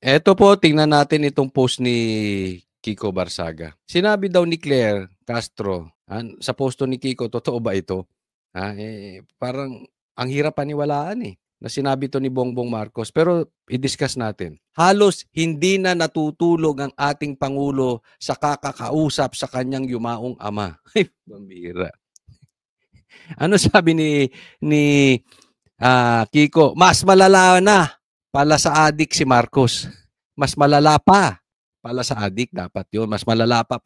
Eto po, tingnan natin itong post ni Kiko Barsaga. Sinabi daw ni Claire Castro, sa posto ni Kiko, totoo ba ito? Parang ang hirap paniwalaan na sinabi to ni Bongbong Marcos. Pero i-discuss natin. Halos hindi na natutulog ang ating Pangulo sa kakakausap sa kanyang yumaong ama. Ay, pambira. Ano sabi ni Kiko? Mas malala na pala sa adik si Marcos. Mas malala pa pala sa adik, dapat yun. Mas malala pa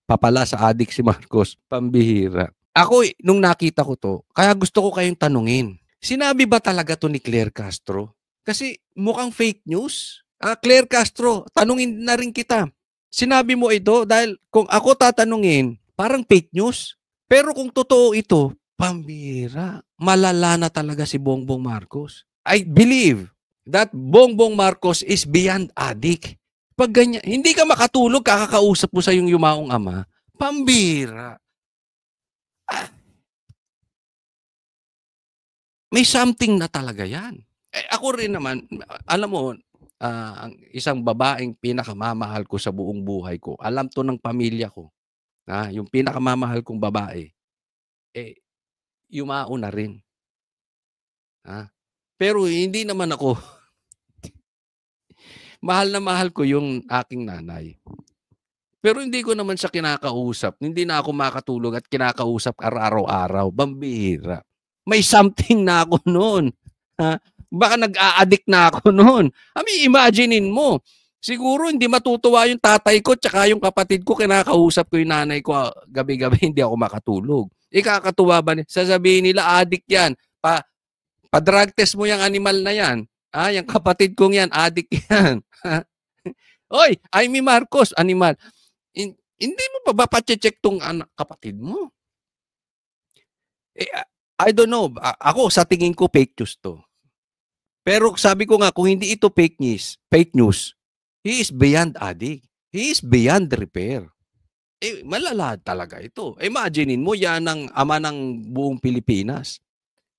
pala sa adik si Marcos. Pambihira. Ako, nung nakita ko to, kaya gusto ko kayong tanungin. Sinabi ba talaga to ni Claire Castro? Kasi mukhang fake news. Claire Castro, tanungin na rin kita. Sinabi mo ito dahil kung ako tatanungin, parang fake news. Pero kung totoo ito, pambira. Malala na talaga si Bongbong Marcos. I believe that Bongbong Marcos is beyond addict. Pag ganyan, hindi ka makatulog, kakakausap mo sa yung yumaong ama. Pambira. May something na talaga yan. Ako rin naman, alam mo, ang isang babaeng pinakamamahal ko sa buong buhay ko, alam to ng pamilya ko, yung pinakamamahal kong babae, yumao na rin. Pero hindi naman ako, mahal na mahal ko yung aking nanay. Pero hindi ko naman siya kinakausap. Hindi na ako makatulog at kinakausap araw-araw. Bambira. May something na ako noon. Baka nag-a-addict na ako noon. Imaginein mo. Siguro hindi matutuwa yung tatay ko tsaka yung kapatid ko. Kinakausap ko yung nanay ko gabi-gabi. Hindi ako makatulog. Ikakatuwa ba? Sasabihin nila, addict yan. Pa-drug test mo yung animal na yan. Yung kapatid kong yan, addict yan. Oy, Amy Marcos, animal. Hindi mo ba pa-check tong kapatid mo? I don't know. Ako, sa tingin ko, fake news to. Pero sabi ko nga, kung hindi ito fake news, he is beyond addict. He is beyond repair. Malala talaga ito. Imaginein mo, yan ang ama ng buong Pilipinas.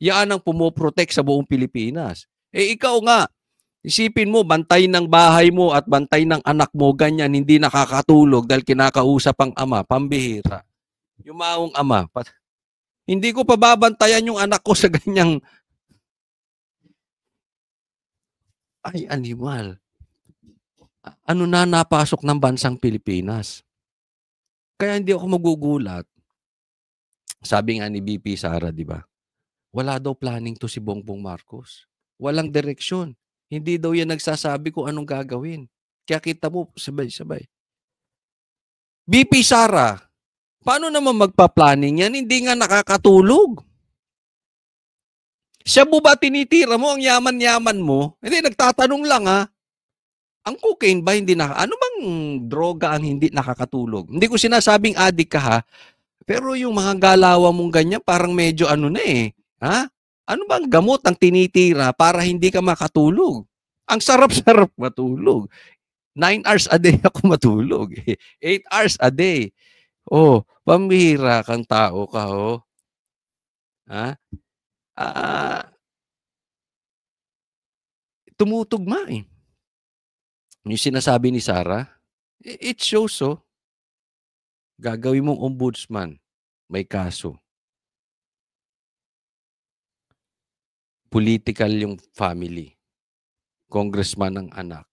Yan ang pumoprotect sa buong Pilipinas. Ikaw nga, isipin mo, bantay ng bahay mo at bantay ng anak mo, ganyan, hindi nakakatulog dahil kinakausap ang ama, pambihira. Yung maong ama, hindi ko pa babantayan yung anak ko sa ganyang, ay, animal. Ano na napasok ng bansang Pilipinas? Kaya hindi ako magugulat. Sabi nga ni BP Sara, di ba? Wala daw planning to si Bongbong Marcos. Walang direksyon. Hindi daw yan nagsasabi kung anong gagawin. Kaya kita mo, sabay-sabay. BP Sara, paano naman magpa-planning yan? Hindi nga nakakatulog. Siya mo ba tinitira mo ang yaman-yaman mo? Hindi, nagtatanong lang Ang cocaine ba hindi ano bang droga ang hindi nakakatulog? Hindi ko sinasabing addict ka pero yung mga galawan mong ganyan parang medyo ano na Ano bang gamot ang tinitira para hindi ka makatulog? Ang sarap-sarap matulog. 9 hours a day ako matulog. 8 hours a day. Pambihira kang tao ka, tumutugma Yung sinasabi ni Sara, it shows gagawin mong ombudsman, may kaso. Political yung family. Congressman ng anak.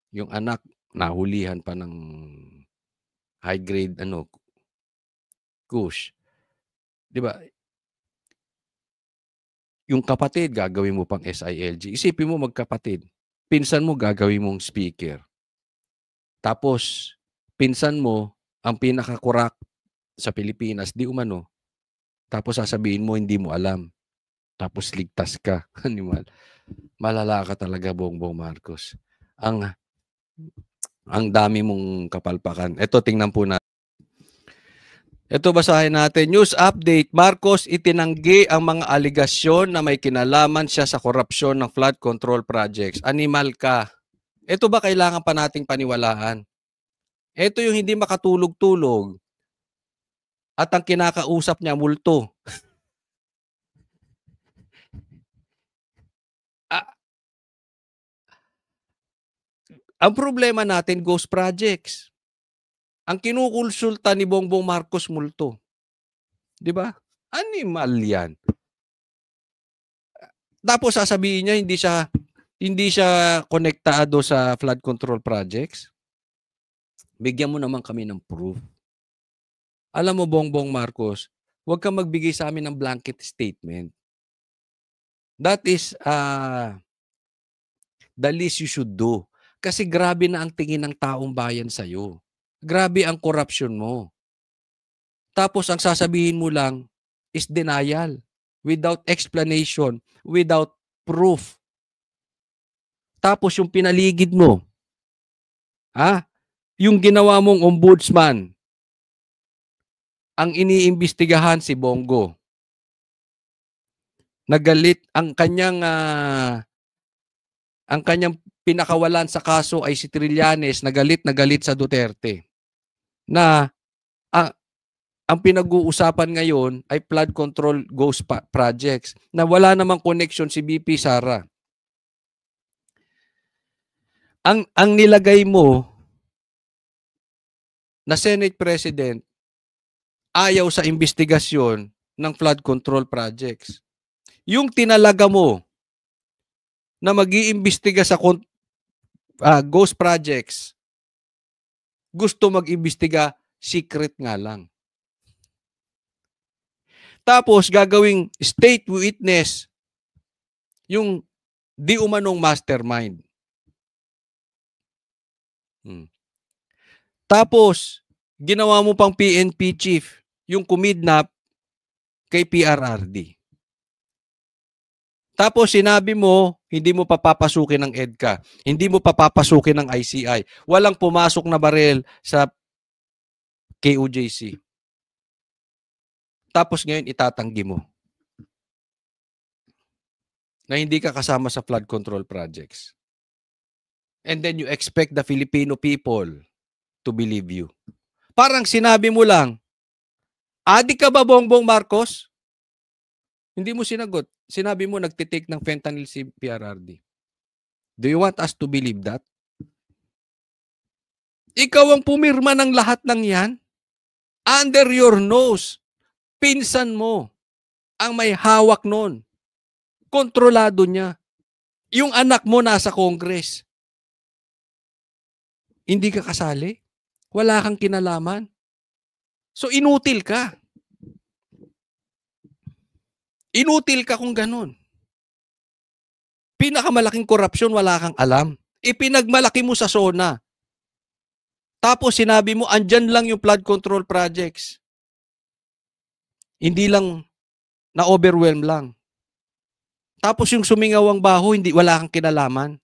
Yung anak, nahulihan pa ng high grade, kush. Diba? Yung kapatid, gagawin mo pang SILG. Isipin mo magkapatid. Pinsan mo, gagawin mong speaker. Tapos, pinsan mo, ang pinakakurak sa Pilipinas, di umano. Tapos sasabihin mo, hindi mo alam. Tapos ligtas ka. Animal. Malala ka talaga, Bongbong Marcos. Ang dami mong kapalpakan. Ito, tingnan po natin. Ito, basahin natin. News update. Marcos itinanggi ang mga aligasyon na may kinalaman siya sa korupsyon ng flood control projects. Animal ka. Ito ba kailangan pa nating paniwalaan? Ito yung hindi makatulog-tulog. At ang kinakausap niya, multo. Ang problema natin, ghost projects. Ang kinukonsulta ni Bongbong Marcos multo. 'Di ba? Animal 'yan. Tapos sasabihin niya hindi siya konektado sa flood control projects. Bigyan mo naman kami ng proof. Alam mo, Bongbong Marcos, huwag kang magbigay sa amin ng blanket statement. That is the least you should do. Kasi grabe na ang tingin ng taong bayan sa'yo. Grabe ang corruption mo. Tapos ang sasabihin mo lang is denial. Without explanation, without proof. Tapos yung pinaligid mo, yung ginawa mong ombudsman, ang iniimbestigahan si Bongo. Nagalit ang kanyang pinakawalan sa kaso ay si Trillanes, nagalit sa Duterte. Na ang pinag-uusapan ngayon ay flood control ghost projects na wala namang connection si BP Sara. Ang nilagay mo na Senate President ayaw sa investigasyon ng flood control projects. Yung tinalaga mo na mag-iimbestiga sa ghost projects, gusto mag-imbestiga, secret nga lang. Tapos gagawing state witness yung di umanong mastermind. Tapos ginawa mo pang PNP chief yung kumidnap kay PRRD. Tapos sinabi mo, hindi mo papapasukin ng EDCA, hindi mo papapasukin ng ICI. Walang pumasok na barel sa KOJC. Tapos ngayon itatanggi mo na hindi ka kasama sa flood control projects. And then you expect the Filipino people to believe you. Parang sinabi mo lang, adik ka ba, Bongbong Marcos? Hindi mo sinagot. Sinabi mo nagtitake ng fentanyl si PRRD. Do you want us to believe that? Ikaw ang pumirma ng lahat ng yan? Under your nose. Pinsan mo ang may hawak nun. Kontrolado niya. Yung anak mo nasa Congress. Hindi ka kasali? Wala kang kinalaman? So inutil ka. Inutil ka kung ganun. Pinakamalaking korupsyon, wala kang alam. Ipinagmalaki mo sa SONA. Tapos sinabi mo, andyan lang yung flood control projects. Hindi lang na-overwhelm lang. Tapos yung sumingaw ang baho, wala kang kinalaman.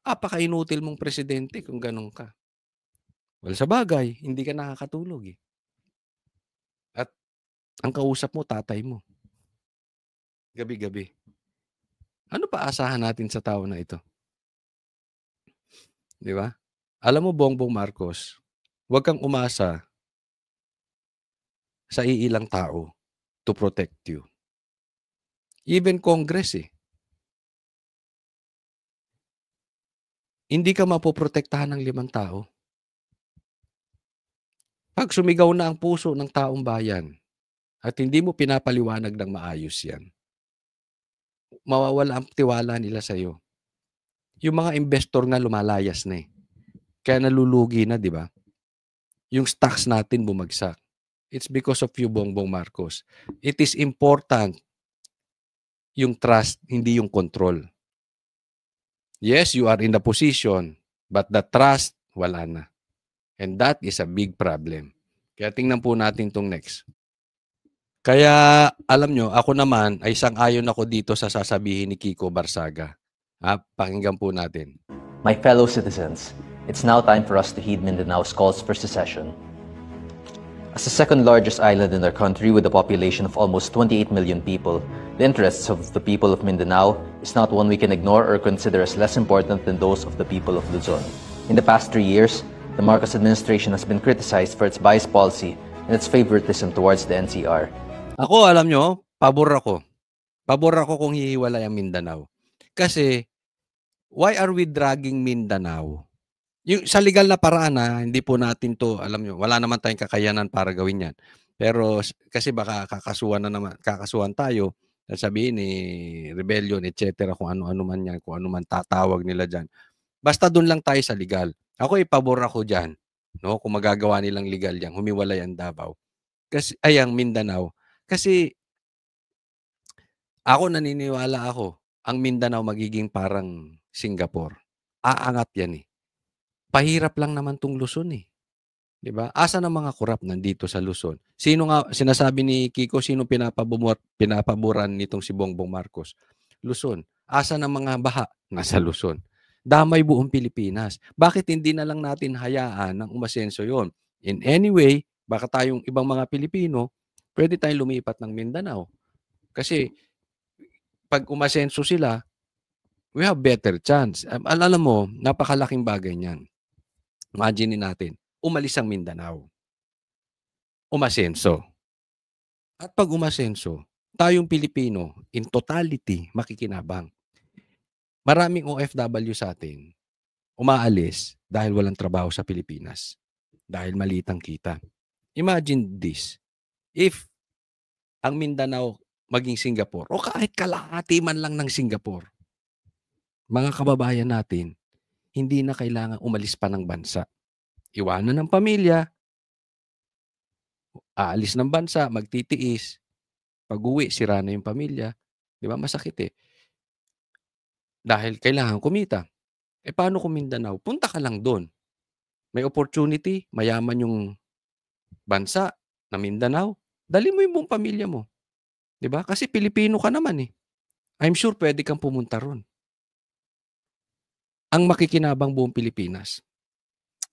Apaka-inutil mong presidente kung ganun ka. Well, sa bagay, hindi ka nakakatulog eh. At ang kausap mo, tatay mo. Gabi-gabi. Ano pa asahan natin sa tao na ito? Di ba? Alam mo, Bongbong Marcos, huwag kang umasa sa iilang tao to protect you. Even Congress eh. Hindi ka mapoprotektahan ng 5 tao. Pag sumigaw na ang puso ng taong bayan at hindi mo pinapaliwanag ng maayos yan, mawawala ang tiwala nila sa iyo. Yung mga investor nga lumalayas na eh. Kaya nalulugi na, di ba? Yung stocks natin bumagsak. It's because of you, Bongbong Marcos. It is important yung trust, hindi yung control. Yes, you are in the position, but the trust, wala na. And that is a big problem. Kaya tingnan po natin itong next. Kaya, alam nyo, ako naman ay sang-ayon ako dito sa sasabihin ni Kiko Barsaga. Pakinggan po natin. My fellow citizens, it's now time for us to heed Mindanao's calls for secession. As the second largest island in our country with a population of almost 28 million people, the interests of the people of Mindanao is not one we can ignore or consider as less important than those of the people of Luzon. In the past 3 years, the Marcos administration has been criticized for its bias policy and its favoritism towards the NCR. Ako, alam nyo, pabor ako. Pabor ako kung hihiwalay ang Mindanao. Kasi, why are we dragging Mindanao? Yung sa legal na paraan, hindi po natin 'to alam niyo, wala naman tayong kakayanan para gawin 'yan. Pero kasi baka kakasuhan tayo, sasabihin, rebellion et cetera, kung ano-ano man 'yan, kung ano man tatawag nila diyan. Basta do'n lang tayo sa legal. Ako, pabor ako diyan, 'no, kung magagawa nilang legal 'yan, humiwalay ang Davao. Ang Mindanao. Kasi naniniwala ako, ang Mindanao magiging parang Singapore. Aangat 'yan, eh. Pahirap lang naman 'tong Luzon, eh, 'di ba? Asan ang mga kurap? Nandito sa Luzon. Sino nga sinasabi ni Kiko, sino pinapaboran nitong si Bongbong Marcos? Luzon. Asan ang mga baha? Nasa Luzon. Damay buong Pilipinas. Bakit hindi na lang natin hayaan ng umasenso 'yon? In any way, baka tayong ibang mga Pilipino, puwede tayong lumipat ng Mindanao. Kasi 'pag umasenso sila, we have better chance. Alam mo, napakalaking bagay niyan. Imaginin natin, umalis ang Mindanao, umasenso. At 'pag umasenso, tayong Pilipino in totality makikinabang. Maraming OFW sa'tin, umaalis dahil walang trabaho sa Pilipinas, dahil maliit ang kita. Imagine this, if ang Mindanao maging Singapore o kahit kalahati man lang ng Singapore, mga kababayan natin, hindi na kailangang umalis pa ng bansa. Iwanan ng pamilya, aalis ng bansa, magtitiis, pag-uwi sira na yung pamilya, 'di ba masakit, eh. Dahil kailangan kumita. Paano kung Mindanao? Punta ka lang do'n. May opportunity, mayaman yung bansa na Mindanao, dalhin mo yung buong pamilya mo, 'di ba? Kasi Pilipino ka naman, eh. I'm sure puwede kang pumunta ro'n. Ang makikinabang buong Pilipinas.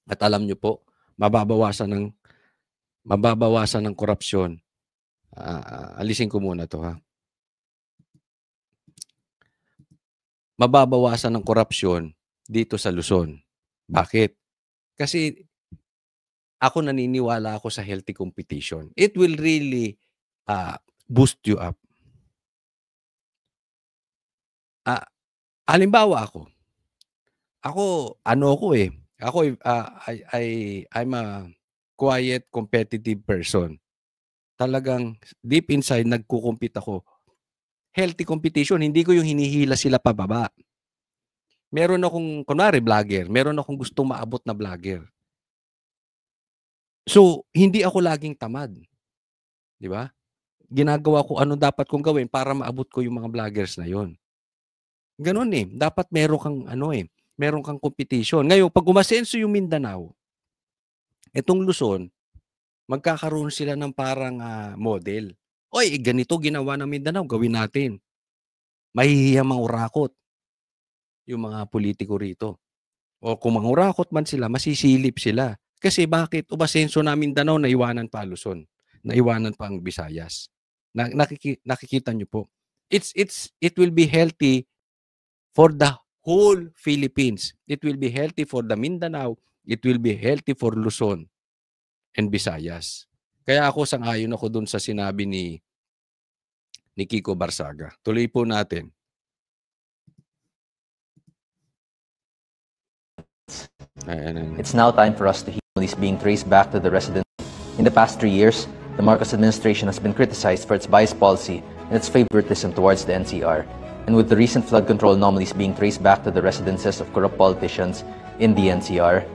At alam niyo po, mababawasan ng korapsyon. Alisin ko muna 'to, Mababawasan ng korapsyon dito sa Luzon. Bakit? Kasi naniniwala ako sa healthy competition. It will really, boost you up. Halimbawa I'm a quiet, competitive person. Talagang deep inside nagko-compete ako. Healthy competition, hindi ko yung hinihila sila pababa. Meron akong kunwari vlogger, meron akong gustong maabot na vlogger. So, hindi ako laging tamad, 'di ba? Ginagawa ko ano dapat kong gawin para maabot ko yung mga vloggers na yon. Gano'n, dapat meron kang competition. Ngayon 'pag umasenso yung Mindanao, itong Luzon, magkakaroon sila ng parang, model. "Uy, ganito ginawa ng Mindanao, gawin natin." Mahihiyang mangurakot yung mga pulitiko rito. O kung mangurakot man sila, masisilip sila. Kasi bakit? Umasenso na Mindanao, naiwanan pa Luzon, naiwanan pa ang Visayas. Nakikita niyo po. It will be healthy for the whole Philippines. It will be healthy for the Mindanao. It will be healthy for Luzon and Visayas. Kaya sang-ayon ako dun sa sinabi ni Kiko Barsaga. Tuloy po natin. It's now time for us to hear families being traced back to the residents. In the past 3 years, the Marcos administration has been criticized for its biased policy and its favoritism towards the NCR. And with the recent flood control anomalies being traced back to the residences of corrupt politicians in the NCR,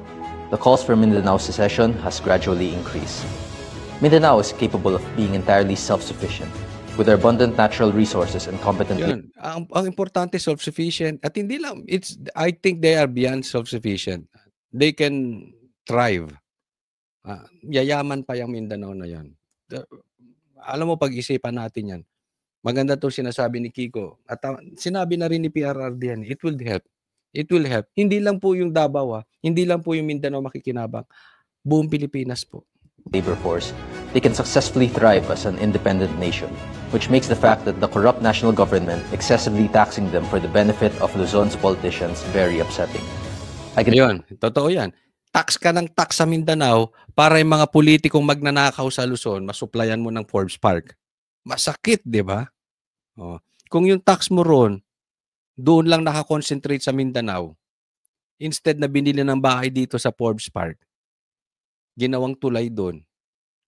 the calls for Mindanao secession has gradually increased. Mindanao is capable of being entirely self-sufficient, with their abundant natural resources and competent... Yun. Ang importante, self-sufficient. At hindi lang, I think they are beyond self-sufficient. They can thrive. Yayaman pa yung Mindanao na yan. Alam mo, pag-isipan natin yan. Maganda itong sinasabi ni Kiko. At sinabi na rin ni PRRD yan, it will help. It will help. Hindi lang po yung Davao, hindi lang po yung Mindanao makikinabang. Buong Pilipinas po. Labor force, they can successfully thrive as an independent nation, which makes the fact that the corrupt national government excessively taxing them for the benefit of Luzon's politicians very upsetting. Ayun, totoo yan. Tax ka ng tax sa Mindanao para yung mga politikong magnanakaw sa Luzon, masuplayan mo ng Forbes Park. Masakit, di ba? Kung yung tax mo ron, Doon lang naka-concentrate sa Mindanao. Instead na binili ng bahay dito sa Forbes Park, ginawang tulay doon.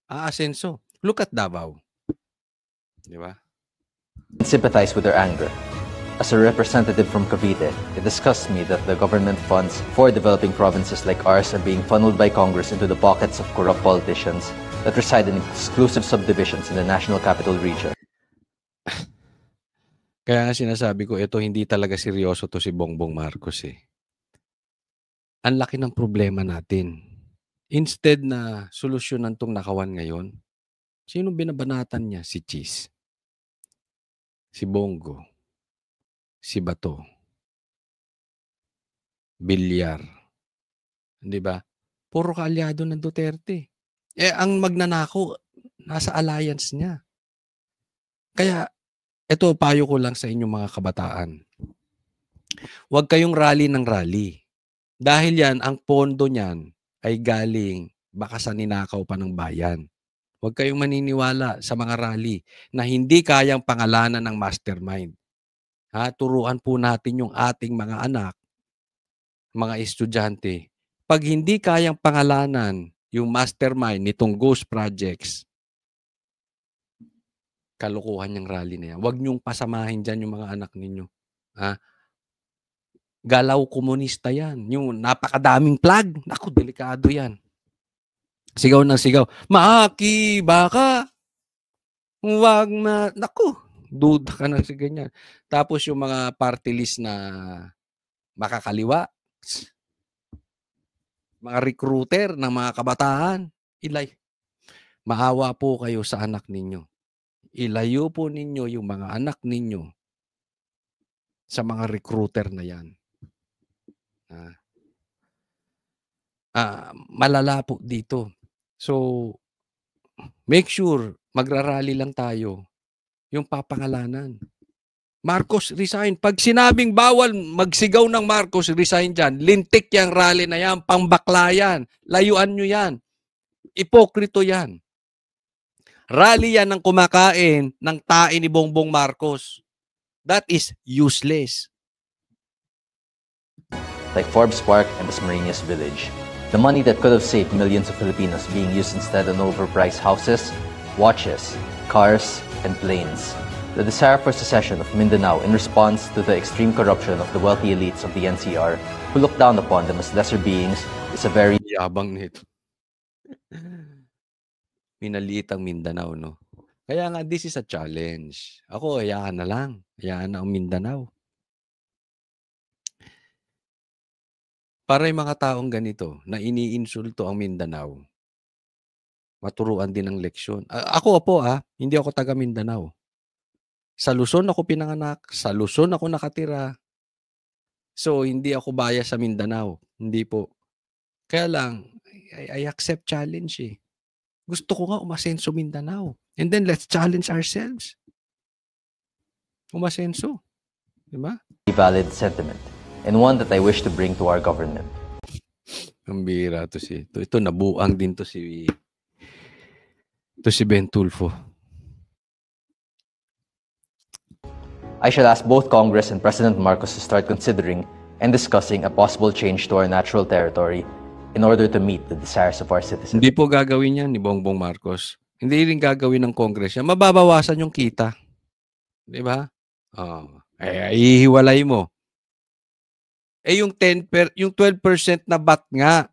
Aasenso. Look at Davao. Di ba? Sympathize with their anger. As a representative from Cavite, it disgusts me that the government funds for developing provinces like ours are being funneled by Congress into the pockets of corrupt politicians that reside in exclusive subdivisions in the National Capital Region. Kaya nga sinasabi ko, ito hindi talaga seryoso to si Bongbong Marcos eh. Ang laki ng problema natin. Instead na solusyonan tong nakawan ngayon, sino binabanatan niya? Si Cheese, si Bongo, si Bato, Bilyar. Di ba? Puro kaalyado ng Duterte. Ang magnanako, nasa alliance niya. Kaya, ito, payo ko lang sa inyong mga kabataan. Huwag kayong rally ng rally. Dahil yan, ang pondo niyan ay galing baka sa ninakaw pa ng bayan. Huwag kayong maniniwala sa mga rally na hindi kayang pangalanan ng mastermind. Turuan po natin yung ating mga anak, mga estudyante. Pag hindi kayang pangalanan yung mastermind nitong ghost projects, kalokohan yung rally na yan. Huwag niyong pasamahin dyan yung mga anak ninyo. Galaw komunista yan. Yung napakadaming flag. Naku, delikado yan. Sigaw ng sigaw. Maki, baka. Huwag na. Naku, duda ka na sa ganyan. Tapos yung mga party list na makakaliwa, mga recruiter ng mga kabataan, maawa po kayo sa anak ninyo. Ilayo po ninyo yung mga anak ninyo sa mga recruiter na yan. Malala po dito. So, make sure magrarally lang tayo yung papangalanan. Marcos, resign. Pag sinabing bawal magsigaw ng Marcos, resign dyan. Lintik yung rally na yan. Pangbakla yan. Layuan nyo yan. Ipokrito yan. Rally yan ng kumakain ng tae ni Bongbong Marcos. That is useless. Like Forbes Park and Dasmariñas Village. The money that could have saved millions of Filipinos being used instead on overpriced houses, watches, cars, and planes. The desire for secession of Mindanao in response to the extreme corruption of the wealthy elites of the NCR who look down upon them as lesser beings is a very yabang nito. Minaliit ang Mindanao, no? Kaya nga, this is a challenge. Ako, hayaan na lang. Hayaan na ang Mindanao. Para yung mga taong ganito na iniinsulto ang Mindanao, maturuan din ng leksyon. Ako po, hindi ako taga Mindanao. Sa Luzon ako pinanganak, sa Luzon ako nakatira. So, hindi ako bias sa Mindanao. Hindi po. Kaya lang, I accept challenge eh. Gusto ko nga umasenso Mindanao. And then, let's challenge ourselves. Umasenso. Diba? valid sentiment, and one that I wish to bring to our government. Ang bira to si ito nabuang din to si Ben Tulfo. I shall ask both Congress and President Marcos to start considering and discussing a possible change to our natural territory in order to meet the desires of our citizens. Hindi po gagawin yan ni Bongbong Marcos. Hindi rin gagawin ng Congress yan. Mababawasan yung kita. Di ba? Ihiwalay mo. Yung 12% na bat nga,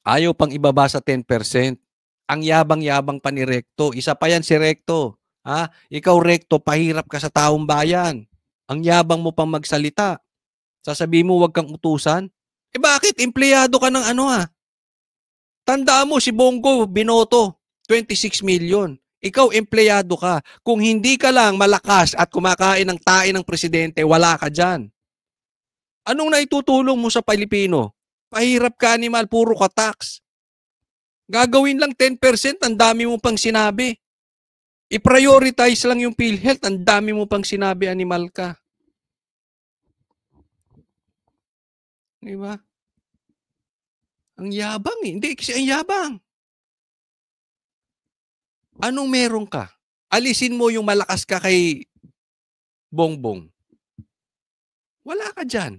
ayaw pang ibaba sa 10%. Ang yabang-yabang pa ni Recto. Isa pa yan si Recto. Ikaw, Recto, pahirap ka sa taong bayan. Ang yabang mo pang magsalita. Sasabihin mo, wag kang utusan. Bakit? Empleyado ka ng Tandaan mo, si Bongo, binoto. 26 million. Ikaw, empleyado ka. Kung hindi ka lang malakas at kumakain ng tae ng presidente, wala ka dyan. Anong naitutulong mo sa Pilipino? Pahirap ka, animal, puro ka tax. Gagawin lang 10%, ang dami mo pang sinabi. I-prioritize lang yung PhilHealth, ang dami mo pang sinabi, animal ka. Diba? Ang yabang eh. Hindi, kasi ang yabang. Anong meron ka? Alisin mo yung malakas ka kay Bongbong. Wala ka diyan.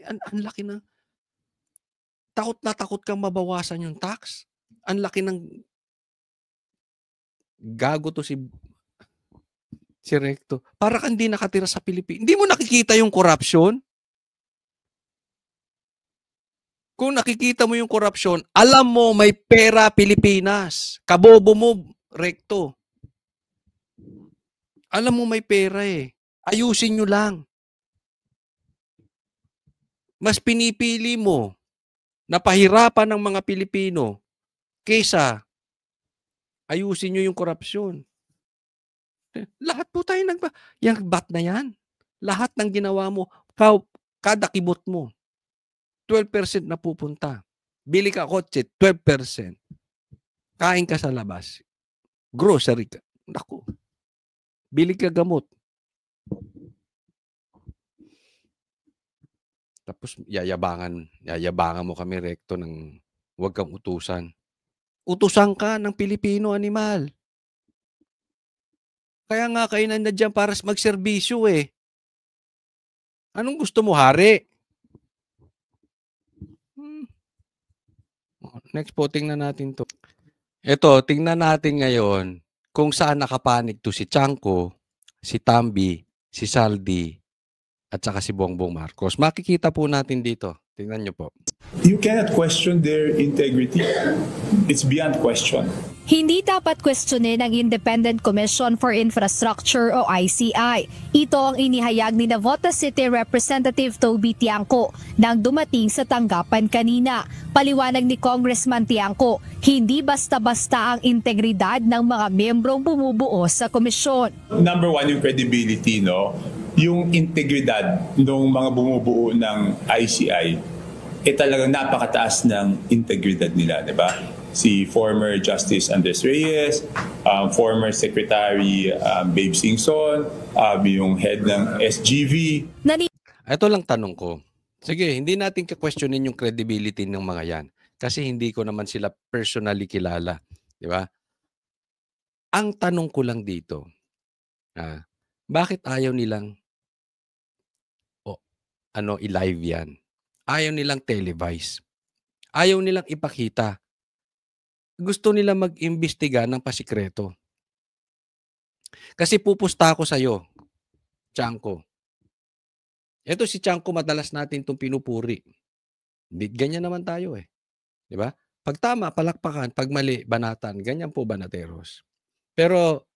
Ang laki ng takot na takot kang mabawasan yung tax. Ang laki ng gago 'to si Recto. Para kang di nakatira sa Pilipinas. Hindi mo nakikita yung corruption? Kung nakikita mo yung corruption, alam mo may pera Pilipinas. Kabobo mo, Recto. Alam mo may pera eh. Ayusin nyo lang. Mas pinipili mo na pahirapan ng mga Pilipino kaysa ayusin nyo yung korupsyon. Lahat po tayo yung bat na yan. Lahat ng ginawa mo, kada kibot mo, 12% na pupunta. Bili ka kotse, 12%. Kain ka sa labas. Grocery ka. Naku. Bili ka gamot. Tapos yayabangan mo kami, Recto, ng huwag kang utusan. Utusan ka ng Pilipino, animal. Kaya nga kayo nandiyan para magserbisyo eh. Anong gusto mo, hari? Next po, tingnan natin to. Ito, tingnan natin ngayon kung saan nakapanig to si Chanco, si Tambi, si Saldi, at saka si Bongbong Marcos. Makikita po natin dito. Tingnan nyo po. You cannot question their integrity. It's beyond question. Hindi dapat questionin ang Independent Commission for Infrastructure o ICI. Ito ang inihayag ni Navotas City Representative Toby Tiangco nang dumating sa tanggapan kanina. Paliwanag ni Congressman Tiangco, hindi basta-basta ang integridad ng mga miyembrong bumubuo sa komisyon. Number one, yung credibility, no? Yung integridad ng mga bumubuo ng ICI, talagang napakataas ng integridad nila, di ba? Si former Justice Andres Reyes, former Secretary Babe Singson, yung head ng SGV. Ito lang tanong ko. Sige, hindi natin ka-questionin yung credibility ng mga yan. Kasi hindi ko naman sila personally kilala. Di ba? Ang tanong ko lang dito, bakit ayaw nilang i-live yan? Ayaw nilang televise. Ayaw nilang ipakita. Gusto nila mag-imbestiga ng pasikreto. Kasi pupusta ako sa'yo, Chanco. Ito si Chanco, madalas natin itong pinupuri. Ganyan naman tayo eh. Di ba? Pag tama, palakpakan. Pag mali, banatan. Ganyan po, banateros. Pero,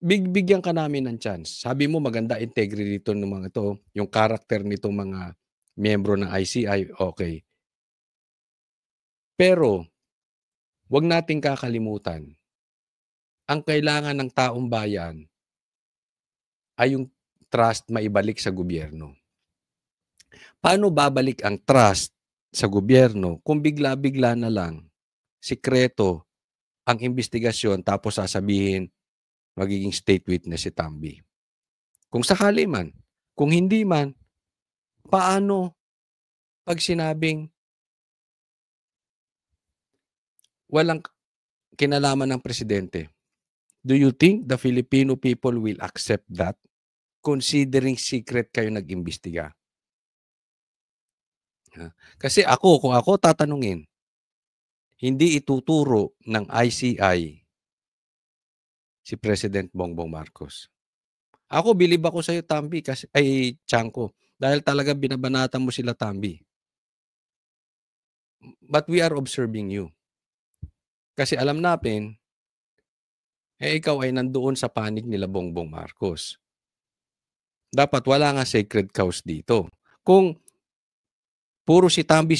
bigyan ka namin ng chance. Sabi mo, maganda integrity dito ng mga ito. Yung character nitong mga miyembro ng ICI, okay. Pero, huwag nating kakalimutan, ang kailangan ng taong bayan ay yung trust maibalik sa gobyerno. Paano babalik ang trust sa gobyerno kung bigla-bigla na lang, sikreto, ang investigasyon tapos sasabihin magiging state witness si Tambi? Kung sakali man, kung hindi man, paano pag sinabing walang kinalaman ng presidente? Do you think the Filipino people will accept that? Considering secret kayo nag-imbestiga. Kasi kung ako tatanungin, hindi ituturo ng ICI si President Bongbong Marcos. Ako, bilib ako sa'yo, Tambi, Chanco, dahil talaga binabanatan mo sila, Tambi. But we are observing you. Kasi alam natin, ikaw ay nandoon sa panig nila Bongbong Marcos. Dapat wala nga sacred cows dito. Kung puro si Tambi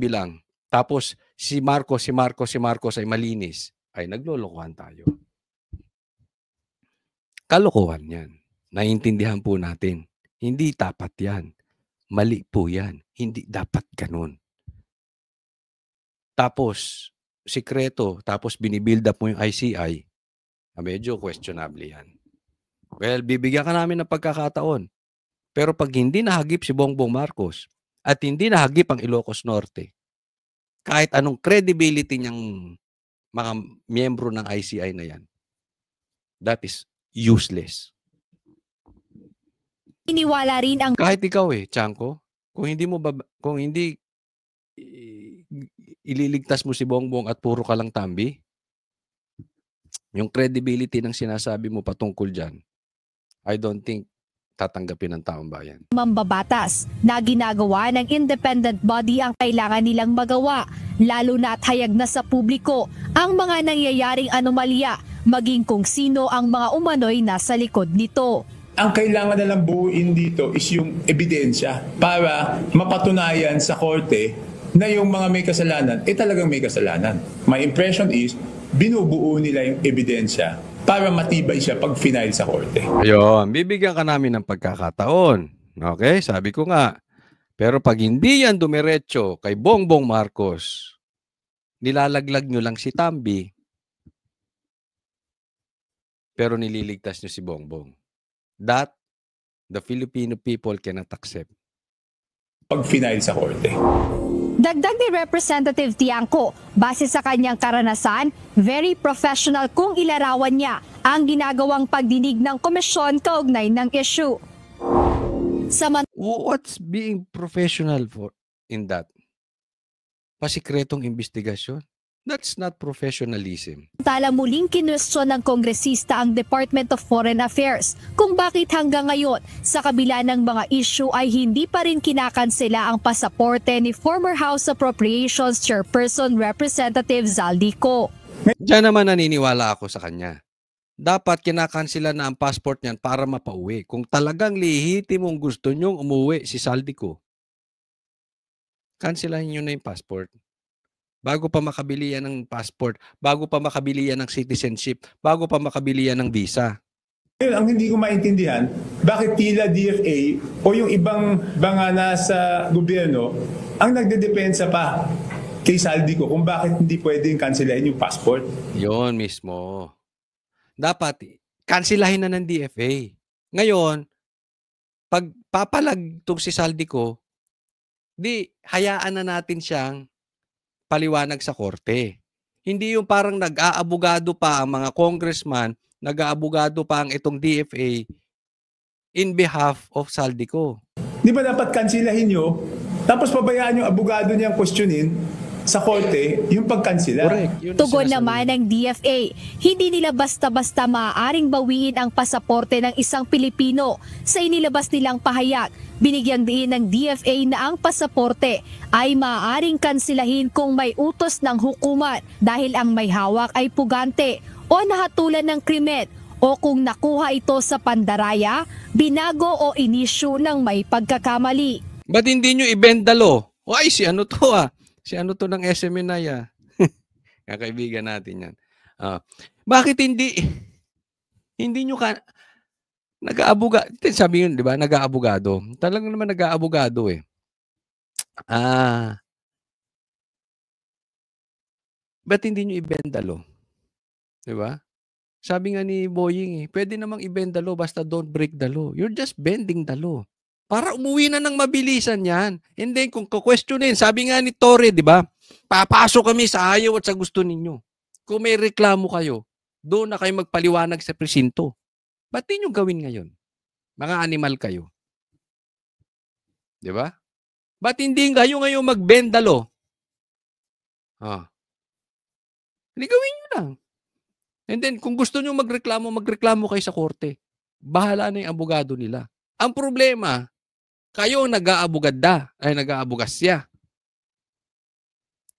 lang, tapos si Marcos ay malinis, ay naglolokohan tayo. Kalokohan yan. Naiintindihan po natin. Hindi dapat yan. Mali po yan. Hindi dapat ganun. Tapos, sikreto, tapos binibuild up mo yung ICI, medyo questionable yan. Well, bibigyan ka namin ng pagkakataon. Pero pag hindi nahagip si Bongbong Marcos at hindi nahagip ang Ilocos Norte, kahit anong credibility niyang mga miyembro ng ICI na yan, That is useless. Iniwala rin ang Kahit ikaw Tiangco, kung hindi ililigtas mo si Bongbong at puro ka lang tambi, yung credibility ng sinasabi mo patungkol dyan, I don't think tatanggapin ng taong bayan. mambabatas na ginagawa ng independent body ang kailangan nilang magawa, lalo na at hayag na sa publiko ang mga nangyayaring anomalya, maging kung sino ang mga umano'y nasa likod nito. Ang kailangan na lang buuin dito is yung ebidensya para mapatunayan sa korte na yung mga may kasalanan, talagang may kasalanan. My impression is, binubuo nila yung ebidensya para matibay siya pag final sa korte. Ayun, bibigyan ka namin ng pagkakataon. Okay, sabi ko nga. Pero pag hindi yan dumiretso kay Bongbong Marcos, nilalaglag nyo lang si Tambi, pero nililigtas nyo si Bongbong. That the Filipino people cannot accept. Pag final sa korte. Dagdag ni Representative Tiangco, base sa kanyang karanasan, very professional kung ilarawan niya ang ginagawang pagdinig ng komisyon kaugnay ng issue. What's being professional for in that? Pasikretong investigasyon? That's not professionalism. Samantala muling kinwestiyon ng kongresista ang Department of Foreign Affairs kung bakit hanggang ngayon sa kabila ng mga issue ay hindi pa rin kinakansela ang pasaporte ni former House Appropriations Chairperson Representative Zaldico. Diyan naman naniniwala ako sa kanya. Dapat kinakansela na ang passport niyan para mapauwi. Kung talagang lehitimong gusto niyong umuwi si Zaldico, kanselahin niyo na yung passport. Bago pa makabili yan ng passport, bago pa makabili yan ng citizenship, bago pa makabili yan ng visa. Ngayon, ang hindi ko maintindihan, bakit tila DFA o yung ibang mga nasa gobyerno ang nagdedepensa pa kay Zaldico kung bakit hindi pwedeng kanselahin yung passport. Yon mismo. Dapat kanselahin na ng DFA. Ngayon, pag papalag itong si Zaldico, di hayaan na natin siyang paliwanag sa korte. Hindi yung parang nag-aabogado pa ang mga congressman, nag-aabogado pa ang itong DFA in behalf of Zaldico. Di ba dapat kansilahin nyo, tapos pabayaan yung abogado niyang questionin sa korte yung pagkansila? Correct. Yun ang Tugon sinasabi. naman ng DFA, hindi nila basta-basta maaaring bawiin ang pasaporte ng isang Pilipino. Sa inilabas nilang pahayag, binigyang diin ng DFA na ang pasaporte ay maaaring kansilahin kung may utos ng hukuman dahil ang may hawak ay pugante o nahatulan ng krimen o kung nakuha ito sa pandaraya, binago o inisyu ng may pagkakamali. Ba't hindi nyo ibendalo? Ay, si ano to Si ano to ng SMNI Kakaibigan natin yan. Bakit hindi nyo nag-aabogado? Sabi yun, di ba? Nag-aabogado. Talagang naman nag-aabogado ba't hindi nyo ibendalo? Di ba? Sabi nga ni Boying pwede namang ibendalo basta don't break the law. You're just bending the law. Para umuwi na ng mabilisan yan. And then kung kukwestiyonin, sabi nga ni Torre, di ba? Papasok kami sa ayaw at sa gusto ninyo. Kung may reklamo kayo, doon na kayo magpaliwanag sa presinto. Ba't di nyo gawin ngayon? Mga animal kayo. Di ba? Ba't hindi kayo ngayon magbendalo? Hindi gawin nyo lang. And then kung gusto nyo magreklamo kayo sa korte. Bahala na yung abogado nila. Ang problema, kayo nag-aabugasya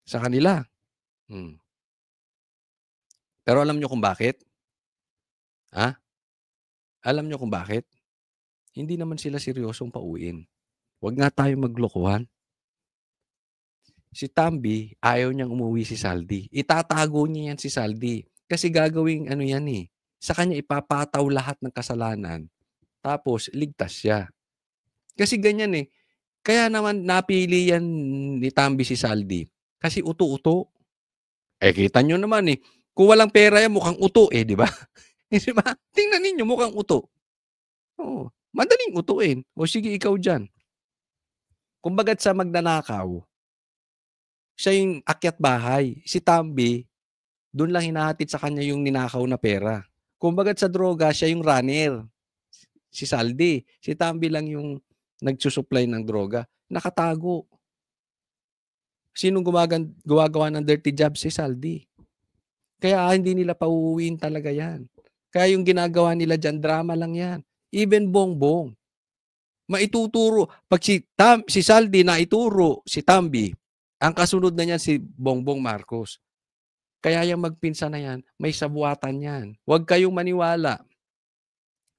sa kanila. Pero alam nyo kung bakit? Alam nyo kung bakit? Hindi naman sila seryosong pauwiin. Huwag nga tayo maglokohan. Si Tambi, ayaw niyang umuwi si Saldi. Itatago niya yan si Saldi. Kasi gagawing sa kanya ipapataw lahat ng kasalanan. Tapos, ligtas siya. Kasi ganyan Kaya naman napili yan ni Tambi si Saldi. Kasi uto-uto. Kita nyo naman kung walang pera yan, mukhang uto di ba? Di ba? Tingnan ninyo, mukhang uto. Oo. Madaling utuin. O sige, ikaw dyan. Kumbagat sa magnanakaw, siya yung akyat bahay. Si Tambi, doon lang hinahatid sa kanya yung ninakaw na pera. Kumbaga sa droga, siya yung runner. Si Saldi. Si Tambi lang yung nagsusupply ng droga. Nakatago. Sinong gumagawa ng dirty job? Si Saldi. Kaya hindi nila pauuwiin talaga yan. Kaya yung ginagawa nila dyan, drama lang yan. Even Bongbong. Maituturo. Pag si Saldi na ituro si Tambi, ang kasunod na niyan si Bongbong Marcos. Kaya yung magpinsan na yan, may sabuatan yan. Huwag kayong maniwala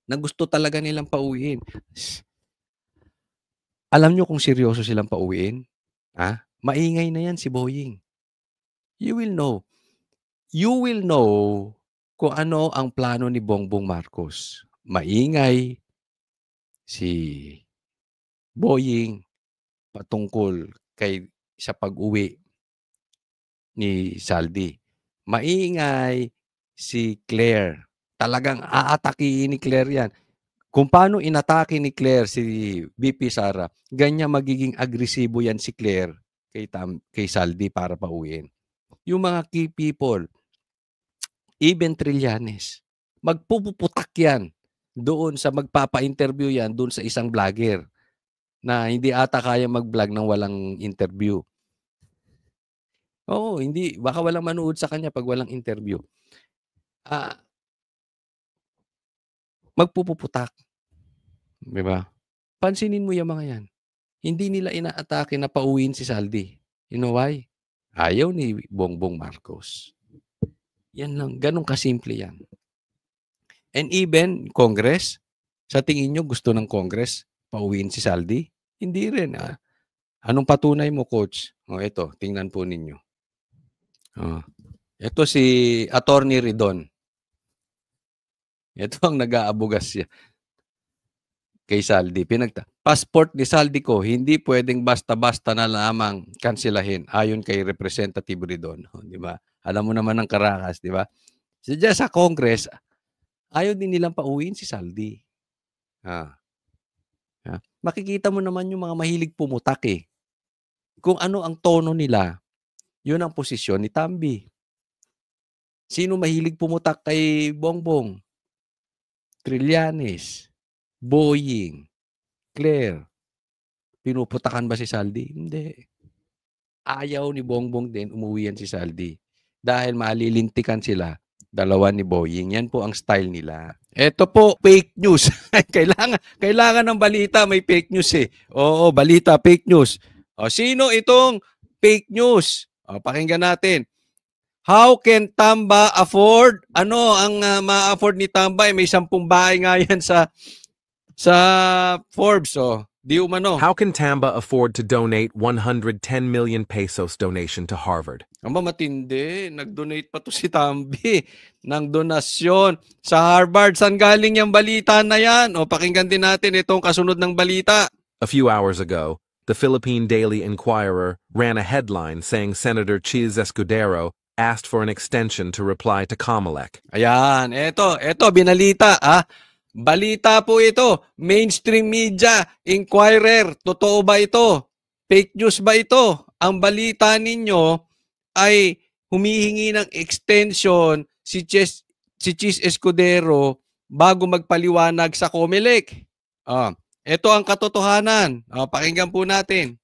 na gusto talaga nilang pauwiin. Alam nyo kung seryoso silang pauwiin? Ha? Maingay na yan si Boying. You will know. You will know kung ano ang plano ni Bongbong Marcos. Maingay si Boying patungkol sa pag-uwi ni Saldi. Maingay si Claire. Talagang aatakihin ni Claire yan. Kung paano inatake ni Claire si VP Sara, ganyan magiging agresibo yan si Claire kay Saldi para pauwiin. Yung mga key people, even Trillanes, magpupuputak yan doon sa magpapa-interview yan doon sa isang vlogger na hindi ata kaya mag-vlog ng walang interview. Oo, hindi. Baka walang manood sa kanya pag walang interview. Magpupuputak. Diba? Pansinin mo yung mga yan. Hindi nila inaatake na pauwiin si Saldi. You know why? Ayaw ni Bongbong Marcos. Yan lang. Ganun kasimple yan. And even Congress, sa tingin nyo gusto ng Congress pauwiin si Saldi? Hindi rin. Anong patunay mo, Coach? Ito, tingnan po ninyo. Ito si Attorney Ridon. Ito ang nag-aabugas siya kay Saldi. Passport ni Saldi ko, hindi pwedeng basta-basta na lamang kansilahin ayon kay Representative Ridon. Di ba? Alam mo naman ang karakas, di ba? Sa Congress, ayaw din nilang pauwiin si Saldi. Makikita mo naman yung mga mahilig pumutak eh. Kung ano ang tono nila, yun ang posisyon ni Tambi. Sino mahilig pumutak kay Bongbong? Trillanes, Boying, Claire. Pinuputakan ba si Saldi? Hindi. Ayaw ni Bongbong din umuwi yan si Saldi. Dahil malilintikan sila, dalawa ni Boying. Yan po ang style nila. Ito po, fake news. kailangan ng balita, may fake news eh. Oo, balita, fake news. Sino itong fake news? Pakinggan natin. How can Tamba afford? Ano ang ma-afford ni Tamba? May 10 bahay nga yan sa Forbes. Di umano. How can Tamba afford to donate 110 million pesos donation to Harvard? Matindi. Nag-donate pa to si Tambi ng donasyon sa Harvard. Saan galing yung balita na yan? Pakinggan din natin itong kasunod ng balita. A few hours ago, the Philippine Daily Inquirer ran a headline saying Senator Chiz Escudero asked for an extension to reply to Comelec. Ayan, eto binalita, balita po ito, mainstream media, Inquirer, totoo ba ito? Fake news ba ito? Ang balita ninyo ay humihingi ng extension si Chiz Escudero bago magpaliwanag sa Comelec. Ito ang katotohanan. Pakinggan po natin.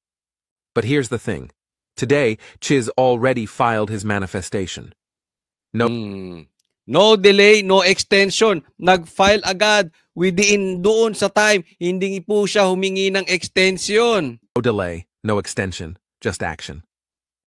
But here's the thing. Today, Chiz already filed his manifestation. No delay, no extension. Nag-file agad within doon sa time. Hindi po siya humingi ng extension. No delay, no extension, just action.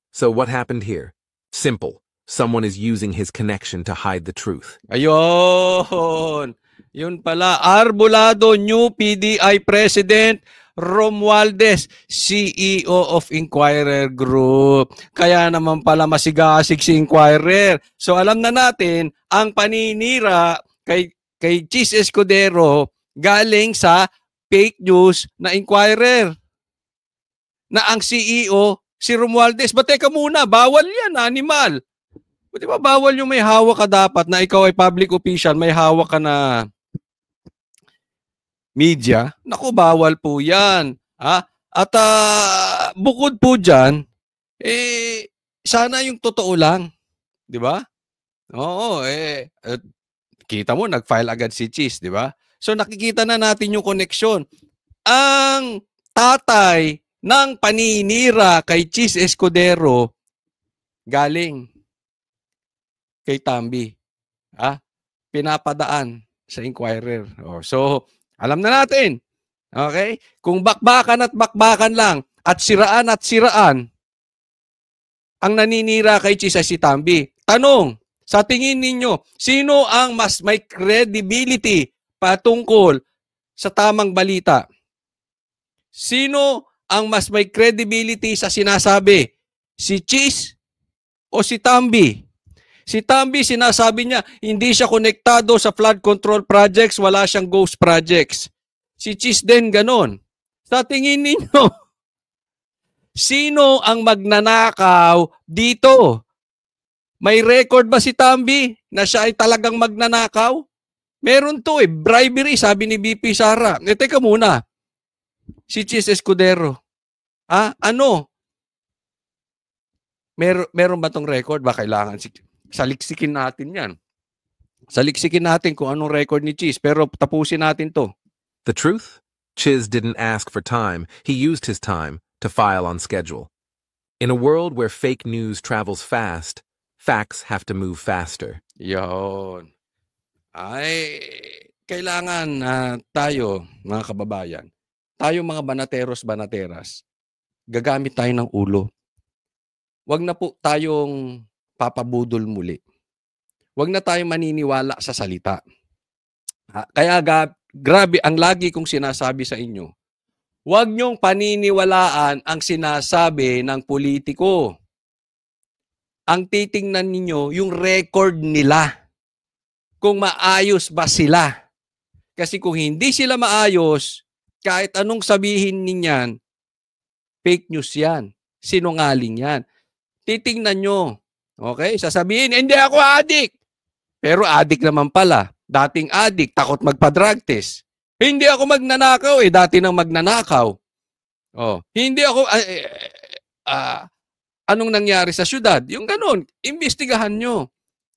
So what happened here? Simple. Someone is using his connection to hide the truth. Ayun. Yun pala. Arbolado, new PDI President Romualdez, CEO of Inquirer Group. Kaya naman pala masigasig si Inquirer. So alam na natin, ang paninira kay Chiz Escudero galing sa fake news na Inquirer. Na ang CEO, si Romualdez. Teka muna, bawal yan, animal. Di ba bawal yung may hawak ka dapat na ikaw ay public official, may hawak ka na media? Naku, bawal po yan. At bukod po dyan, sana yung totoo lang. Di ba? Oo, kita mo, nag-file agad si Cheese, di ba? So nakikita na natin yung connection. Ang tatay ng paninira kay Cheese Escudero galing kay Tambi. Pinapadaan sa Inquirer. So, alam na natin. Okay? Kung bakbakan at bakbakan lang at siraan ang naninira kay Cheese ay si Tambi. Tanong, sa tingin ninyo, sino ang mas may credibility patungkol sa tamang balita? Sino ang mas may credibility sa sinasabi? Si Cheese o si Tambi? Si Tambi, sinasabi niya, hindi siya konektado sa flood control projects, wala siyang ghost projects. Si Cheese din ganon. Sa tingin ninyo, sino ang magnanakaw dito? May record ba si Tambi na siya ay talagang magnanakaw? Meron to bribery, sabi ni BP Sara. Teka muna, si Cheese Escudero. Ano? Meron ba tong record? Ba kailangan saliksikin natin yan. Saliksikin natin kung anong record ni Cheese, pero tapusin natin to. The truth? Chiz didn't ask for time. He used his time to file on schedule. In a world where fake news travels fast, facts have to move faster. Yon. Ay, kailangan tayo, mga kababayan, tayo mga banateros-banateras, gagamit tayo ng ulo. Huwag na po tayong papabudol muli. Huwag na tayong maniniwala sa salita. Kaya grabe, ang lagi kong sinasabi sa inyo, huwag niyong paniniwalaan ang sinasabi ng politiko. Ang titingnan ninyo, yung record nila. Kung maayos ba sila. Kasi kung hindi sila maayos, kahit anong sabihin ninyan, fake news yan. Sinungaling yan. Titingnan nyo. Okay? Sasabihin, hindi ako adik. Pero adik naman pala. Dating adik, takot magpa-drug test. Hindi ako magnanakaw dati nang magnanakaw. Hindi ako anong nangyari sa syudad? Yung ganun, imbestigahan nyo.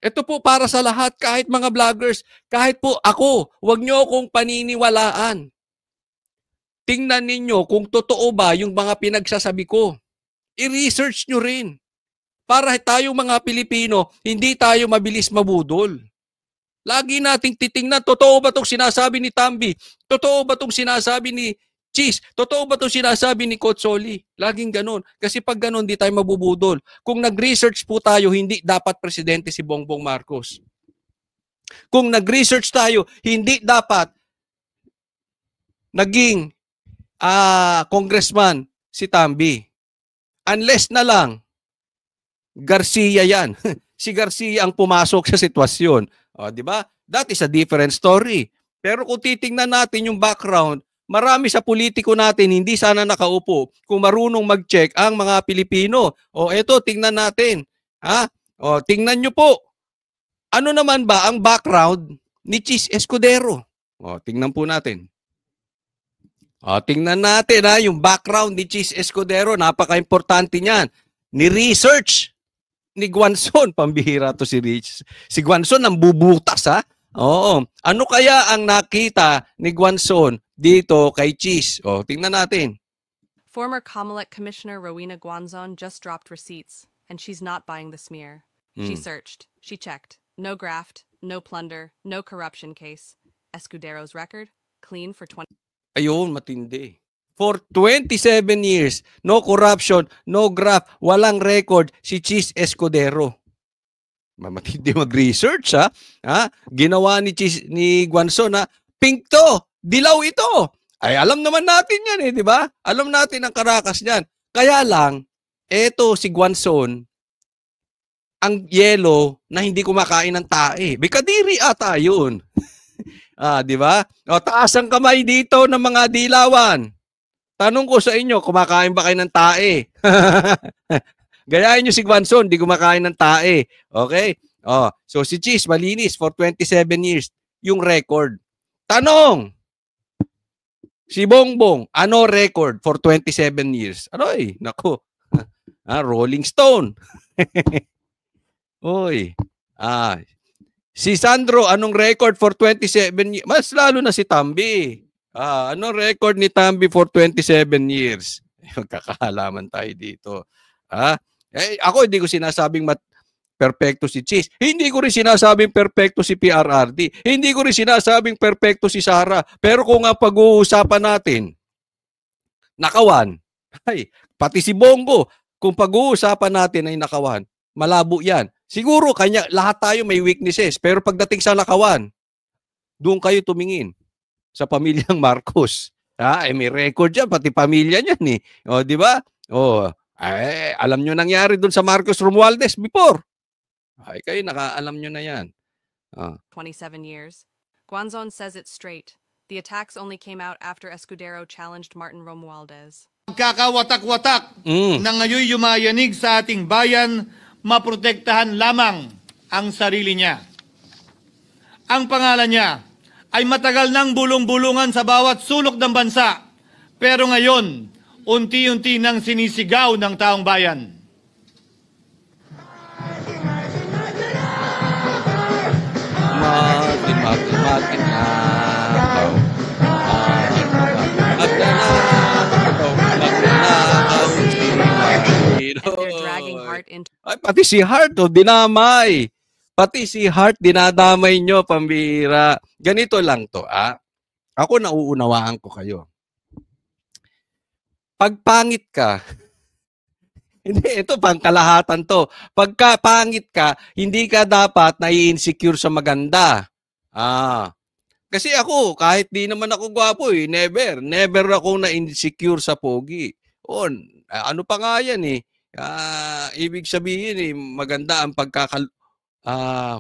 Ito po para sa lahat, kahit mga vloggers, kahit po ako, huwag nyo akong paniniwalaan. Tingnan ninyo kung totoo ba yung mga pinagsasabi ko. I-research nyo rin. Para tayong mga Pilipino, hindi tayo mabilis mabudol. Lagi nating titingnan, totoo ba itong sinasabi ni Tambi? Totoo ba itong sinasabi ni Cheese? Totoo ba itong sinasabi ni Coach Soli? Laging ganun. Kasi pag ganun, di tayo mabubudol. Kung nag-research po tayo, hindi dapat presidente si Bongbong Marcos. Kung nag-research tayo, hindi dapat naging congressman si Tambi. Unless na lang, Garcia yan. Si Garcia ang pumasok sa sitwasyon. Di ba? That is a different story. Pero kung titingnan natin yung background, marami sa politiko natin hindi sana nakaupo kung marunong mag-check ang mga Pilipino. Eto, tingnan natin. Tingnan nyo po. Ano naman ba ang background ni Cheese Escudero? Tingnan po natin. Tingnan natin yung background ni Cheese Escudero. Napaka-importante niyan. Ni-research ni Guanzon. Pambihira to si Rich. Si Guanzon ang bubutas Oo. Ano kaya ang nakita ni Guanzon dito kay Cheese? Tingnan natin. Former COMELEC Commissioner Rowena Guanzon just dropped receipts, and she's not buying the smear. She searched. She checked. No graft, no plunder, no corruption case. Escudero's record, clean for 20... Ayun, matindi. For 27 years, no corruption, no graft, walang record si Cheese Escudero. Matindi mag-research Ginawa ni Guanzon pink to, dilaw ito. Ay alam naman natin yan di ba? Alam natin ang karakas niyan. Kaya lang, eto si Guanzon, ang yellow na hindi kumakain ng tae. Bikadiri ata yun. Di ba? Taas ang kamay dito ng mga dilawan. Tanong ko sa inyo, kumakain ba kayo ng tae? Gayahin nyo si Guanzon, di kumakain ng tae. Okay? So si Cheese, malinis for 27 years. Yung record. Tanong! Si Bongbong, ano record for 27 years? Naku. Rolling Stone. Oy. Si Sandro, anong record for 27 years? Mas lalo na si Tambi. Anong record ni Tambi for 27 years? Magkakahalaman tayo dito. Ako hindi ko sinasabing perfecto si Cheese. Hindi ko rin sinasabing perfecto si PRRD. Hindi ko rin sinasabing perfecto si Sara. Pero kung ang pag-uusapan natin, nakawan. Pati si Bongo, kung pag-uusapan natin ay nakawan, malabo yan. Siguro lahat tayo may weaknesses. Pero pagdating sa nakawan, doon kayo tumingin sa pamilyang Marcos. May record yan, pati pamilya niyan eh. O, di ba? Alam nyo nangyari doon sa Marcos Romualdez before. Kayo nakaalam nyo na yan. 27 years. Guanzon says it straight. The attacks only came out after Escudero challenged Martin Romualdez. Magkakawatak-watak na ngayon yumayanig sa ating bayan, maprotektahan lamang ang sarili niya. Ang pangalan niya ay matagal nang bulong-bulungan sa bawat sulok ng bansa, pero ngayon, unti-unti nang sinisigaw ng taong bayan. Pati si Hart, dinamay. Pati si Hart, dinadamay nyo, pambira. Ganito lang to, Ako nauunawaan ko kayo. Pagpangit ka, hindi, ito pangkalahatan to. Pagka pangit ka, hindi ka dapat nai-insecure sa maganda. Kasi ako, kahit di naman ako gwapo never akong na-insecure sa pogi. Ano pa nga yan ibig sabihin maganda ang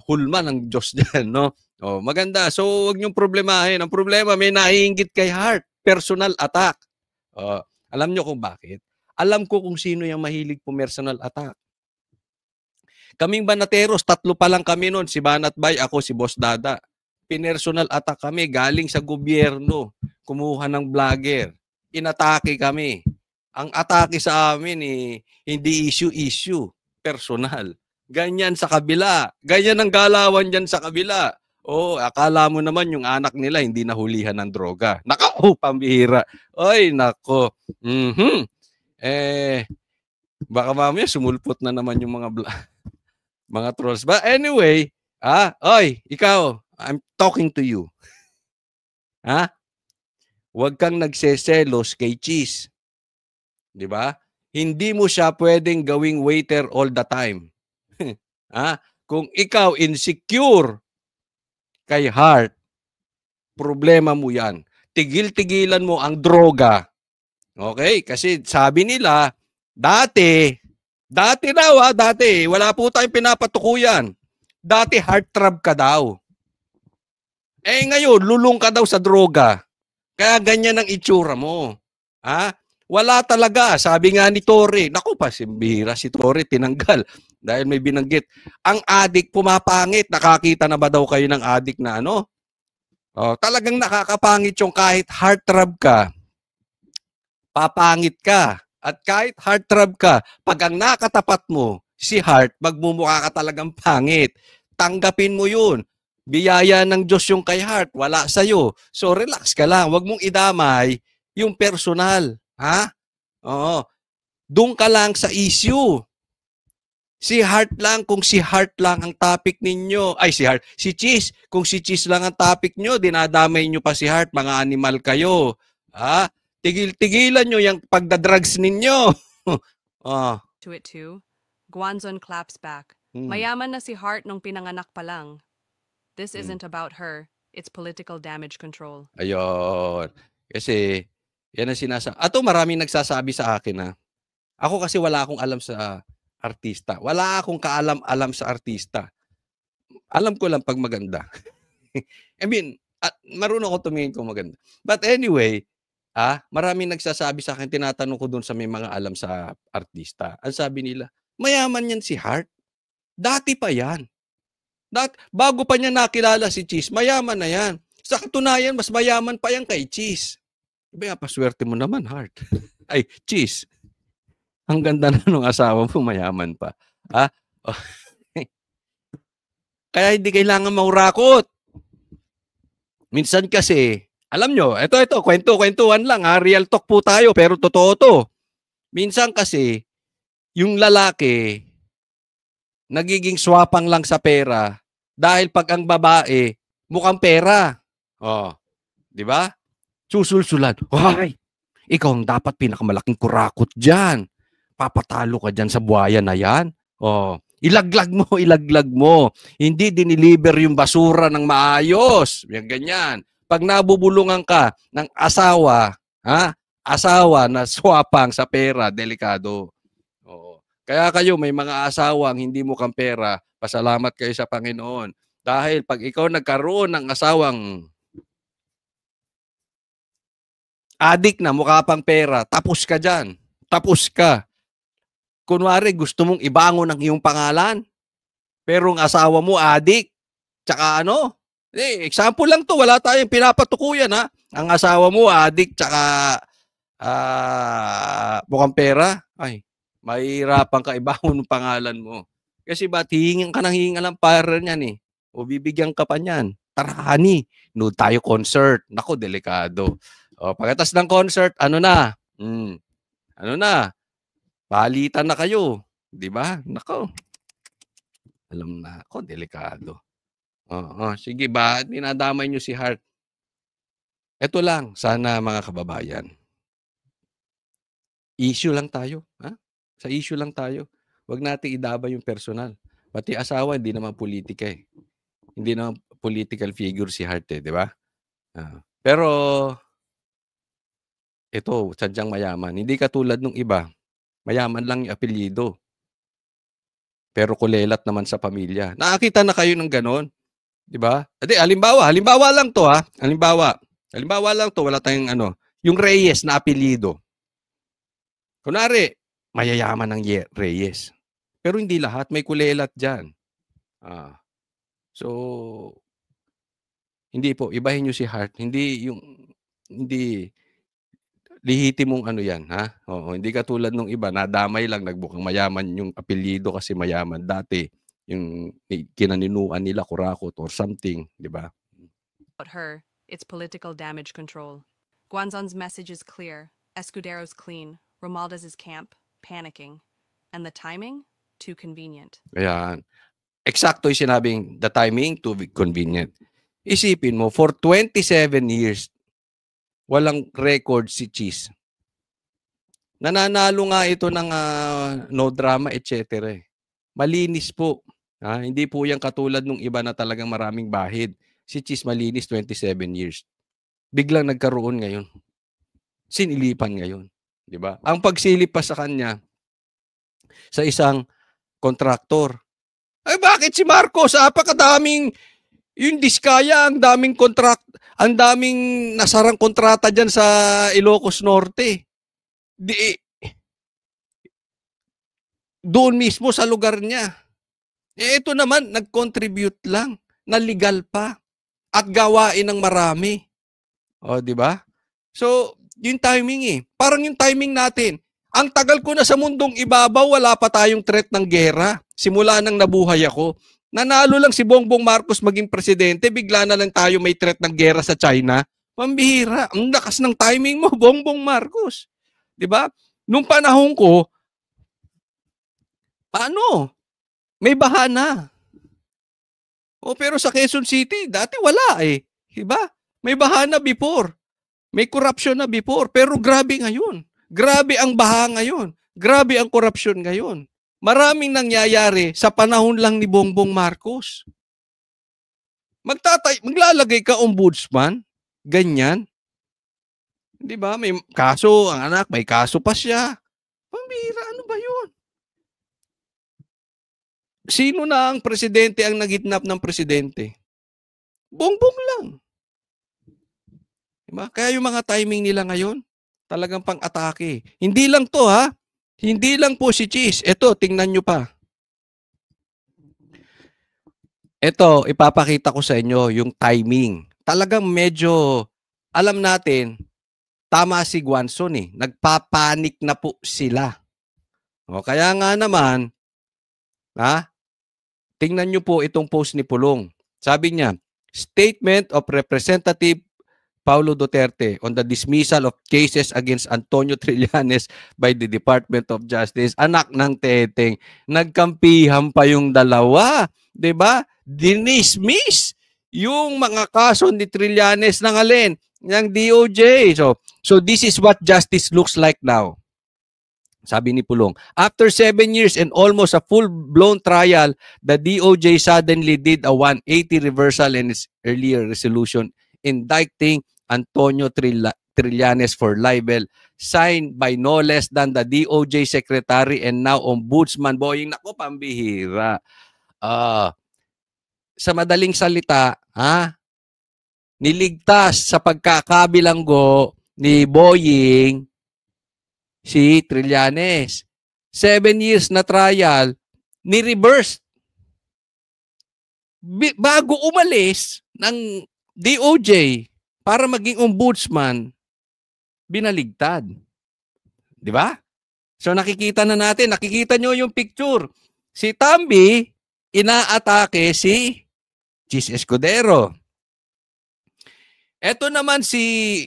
hulma ng Diyos dyan, no? Maganda. So, huwag niyong problemahin. Ang problema, may naiinggit kay Hart. Personal attack. Alam niyo kung bakit? Alam ko kung sino yung mahilig po personal attack. Kaming Banateros, 3 pa lang kami noon. Si Banat Bay, ako, si Boss Dada. Pinersonal attack kami. Galing sa gobyerno. Kumuha ng vlogger. Inatake kami. Ang atake sa amin, hindi issue. Personal. Ganyan sa kabila. Ganyan ang galawan dyan sa kabila. Akala mo naman yung anak nila hindi nahulihan ng droga. Nako, pambihira. Nako. Baka mamaya sumulpot na naman yung mga trolls. But anyway, ikaw, I'm talking to you. Huwag kang nagseselos kay Cheese. 'Di ba? Hindi mo siya pwedeng gawing waiter all the time. Kung ikaw insecure kay Hart, problema mo 'yan. Tigil-tigilan mo ang droga. Okay? Kasi sabi nila, dati wala po tayong pinapatukuyan. Dati heart trap ka daw. Ngayon, lulong ka daw sa droga. Kaya ganyan ang itsura mo. Wala talaga. Sabi nga ni Torre, naku pa, simbira si Torre, tinanggal. Dahil may binanggit. Ang adik pumapangit. Nakakita na ba daw kayo ng adik na talagang nakakapangit yung kahit heart trap ka. Papangit ka. At kahit heart trap ka, pag ang nakatapat mo, si Hart, magmumukha ka talagang pangit. Tanggapin mo yun. Biyaya ng Diyos yung kay Hart, wala sa'yo. So relax ka lang, wag mong idamay yung personal. Doon ka lang sa issue. Si Hart lang, kung si Hart lang ang topic ninyo, si Cheese, kung si Cheese lang ang topic nyo, dinadamay nyo pa si Hart, mga animal kayo. Tigil-tigilan nyo yung pagdadrugs ninyo. To it too, Guanzon claps back. Mayaman na si Hart nung pinanganak pa lang. This isn't about her. It's political damage control. Ayun. Kasi, yan ang sinasabi. Maraming nagsasabi sa akin Ako kasi wala akong alam sa artista. Wala akong kaalam-alam sa artista. Alam ko lang pag maganda. Marunong ako tumingin kung maganda. But anyway, maraming nagsasabi sa akin, tinatanong ko dun sa may mga alam sa artista. Ang sabi nila, mayaman yan si Hart. Dati pa yan. Bago pa niya nakilala si Cheese, mayaman na yan. Sa katunayan, mas mayaman pa yan kay Cheese. Paswerte mo naman, Hart. Cheese. Ang ganda na nung asawa mo, mayaman pa. Kaya hindi kailangan maurakot. Minsan kasi, alam nyo, ito, kwento-kwentuhan lang ha, real talk po tayo, pero totoo to. Minsan kasi, yung lalaki, nagiging swapang lang sa pera dahil pag ang babae, mukhang pera. Oh, di ba? Susulsulan. Why? Ikaw ang dapat pinakamalaking kurakot dyan. Papatalo ka dyan sa buhaya na yan. Oh, ilaglag mo. Hindi diniliver yung basura ng maayos. Yan ganyan. Pag nabubulungan ka ng asawa, asawa na swapang sa pera, delikado. Oo. Kaya kayo, may mga asawang hindi mukhang pera, pasalamat kayo sa Panginoon. Dahil pag ikaw nagkaroon ng asawang adik na mukha pang pera, tapos ka dyan. Tapos ka. Kunwari, gusto mong ibangon ang iyong pangalan, pero ang asawa mo adik, tsaka example lang to, wala tayong pinapatukuyan ha. Ang asawa mo adik, tsaka mukhang pera, ay, mahirapan ka ibangon ang pangalan mo. Kasi ba't hihingin ka ng hihinga ng para niyan eh. O bibigyan ka pa niyan. Tara, honey, nood tayo concert. Nako, delikado. O, pagkatas ng concert, ano na? Palitan na kayo. Di ba? Nako. Alam na ako, delikado. Sige, ba? Dinadamay nyo si Heart. Ito lang, sana mga kababayan. Issue lang tayo. Ha? Sa issue lang tayo. Huwag natin idaba yung personal. Pati asawa, hindi naman politika eh. Hindi naman political figure si Heart eh, di ba? Pero, ito, sadyang mayaman. Hindi katulad nung iba. Mayaman lang yung apelyido. Pero kulelat naman sa pamilya. Nakakita na kayo ng ganon? Di ba? Halimbawa lang to ha. Halimbawa lang to, wala tayong yung Reyes na apelyido. Kunwari, mayayaman ng Reyes. Pero hindi lahat, may kulelat dyan. So, hindi po, ibahin nyo si Heart. Hindi lihitimong yan, ha? Oo, hindi katulad nung iba, nadamay lang, nagbukang mayaman yung apelyido kasi mayaman. Dati, yung kinaninuan nila, kurakot or something, di ba? About her, it's political damage control. Guanzon's message is clear. Escudero's clean. Romualdez is camp, panicking. And the timing? Too convenient. Ayan. Eksakto yung sinabing, the timing, too convenient. Isipin mo, for 27 years, walang record si Cheese. Nananalo nga ito ng no drama, etc. Malinis po. Hindi po yan katulad nung iba na talagang maraming bahid. Si Cheese malinis 27 years. Biglang nagkaroon ngayon. Sinilipan ngayon. Diba? Ang pagsilip pa sa kanya sa isang kontraktor. Ay bakit si Marcos? Apakadaming yung Diskaya, ang daming nasarang kontrata dyan sa Ilocos Norte. Doon mismo sa lugar niya. Ito naman, nag-contribute lang. Na legal pa. At gawain ng marami. O, di ba? So, yung timing Parang yung timing natin. Ang tagal ko na sa mundong ibabaw, wala pa tayong threat ng gera. Simula nang nabuhay ako. Nanalo lang si Bongbong Marcos maging presidente, bigla na lang tayo may threat ng gera sa China. Pambihira. Ang lakas ng timing mo, Bongbong Marcos. 'Di ba? Nung panahon ko, may bahana. Pero sa Quezon City, dati wala eh. 'Di ba? May bahana before. May corruption na before. Pero grabe ngayon. Grabe ang baha ngayon. Grabe ang corruption ngayon. Maraming nangyayari sa panahon lang ni Bongbong Marcos. Maglalagay ka ombudsman, ganyan. Di ba? May kaso, ang anak, may kaso pa siya. Pambihira, ano ba yun? Sino na ang presidente ang nagitnap ng presidente? Bongbong lang. Diba? Kaya yung mga timing nila ngayon, talagang pang-atake. Hindi lang to ha. Hindi lang po si Cheese. Ito, tingnan nyo pa. Ito, ipapakita ko sa inyo yung timing. Talagang medyo, alam natin, tama si Guanzon eh. Nagpapanik na po sila. Kaya nga naman, tingnan niyo po itong post ni Pulong. Sabi niya, Statement of Representative Paulo Duterte on the dismissal of cases against Antonio Trillanes by the Department of Justice. Anak ng teteng, nagkampihan pa yung dalawa, 'di ba? Dinismiss yung mga kaso ni Trillanes ng alin, ng DOJ. So this is what justice looks like now. Sabi ni Pulong, after 7 years and almost a full-blown trial, the DOJ suddenly did a 180 reversal in its earlier resolution indicting Antonio Trillanes for libel, signed by no less than the DOJ Secretary and now Ombudsman Boying. Nako, pambihira. Sa madaling salita, niligtas sa pagkakabilanggo ni Boying si Trillanes. 7 years na trial, ni-reverse. Bago umalis ng DOJ para maging ombudsman, binaligtad. Di ba? So nakikita na natin, nakikita nyo yung picture. Si Tambi, inaatake si Chis Escudero. Ito naman si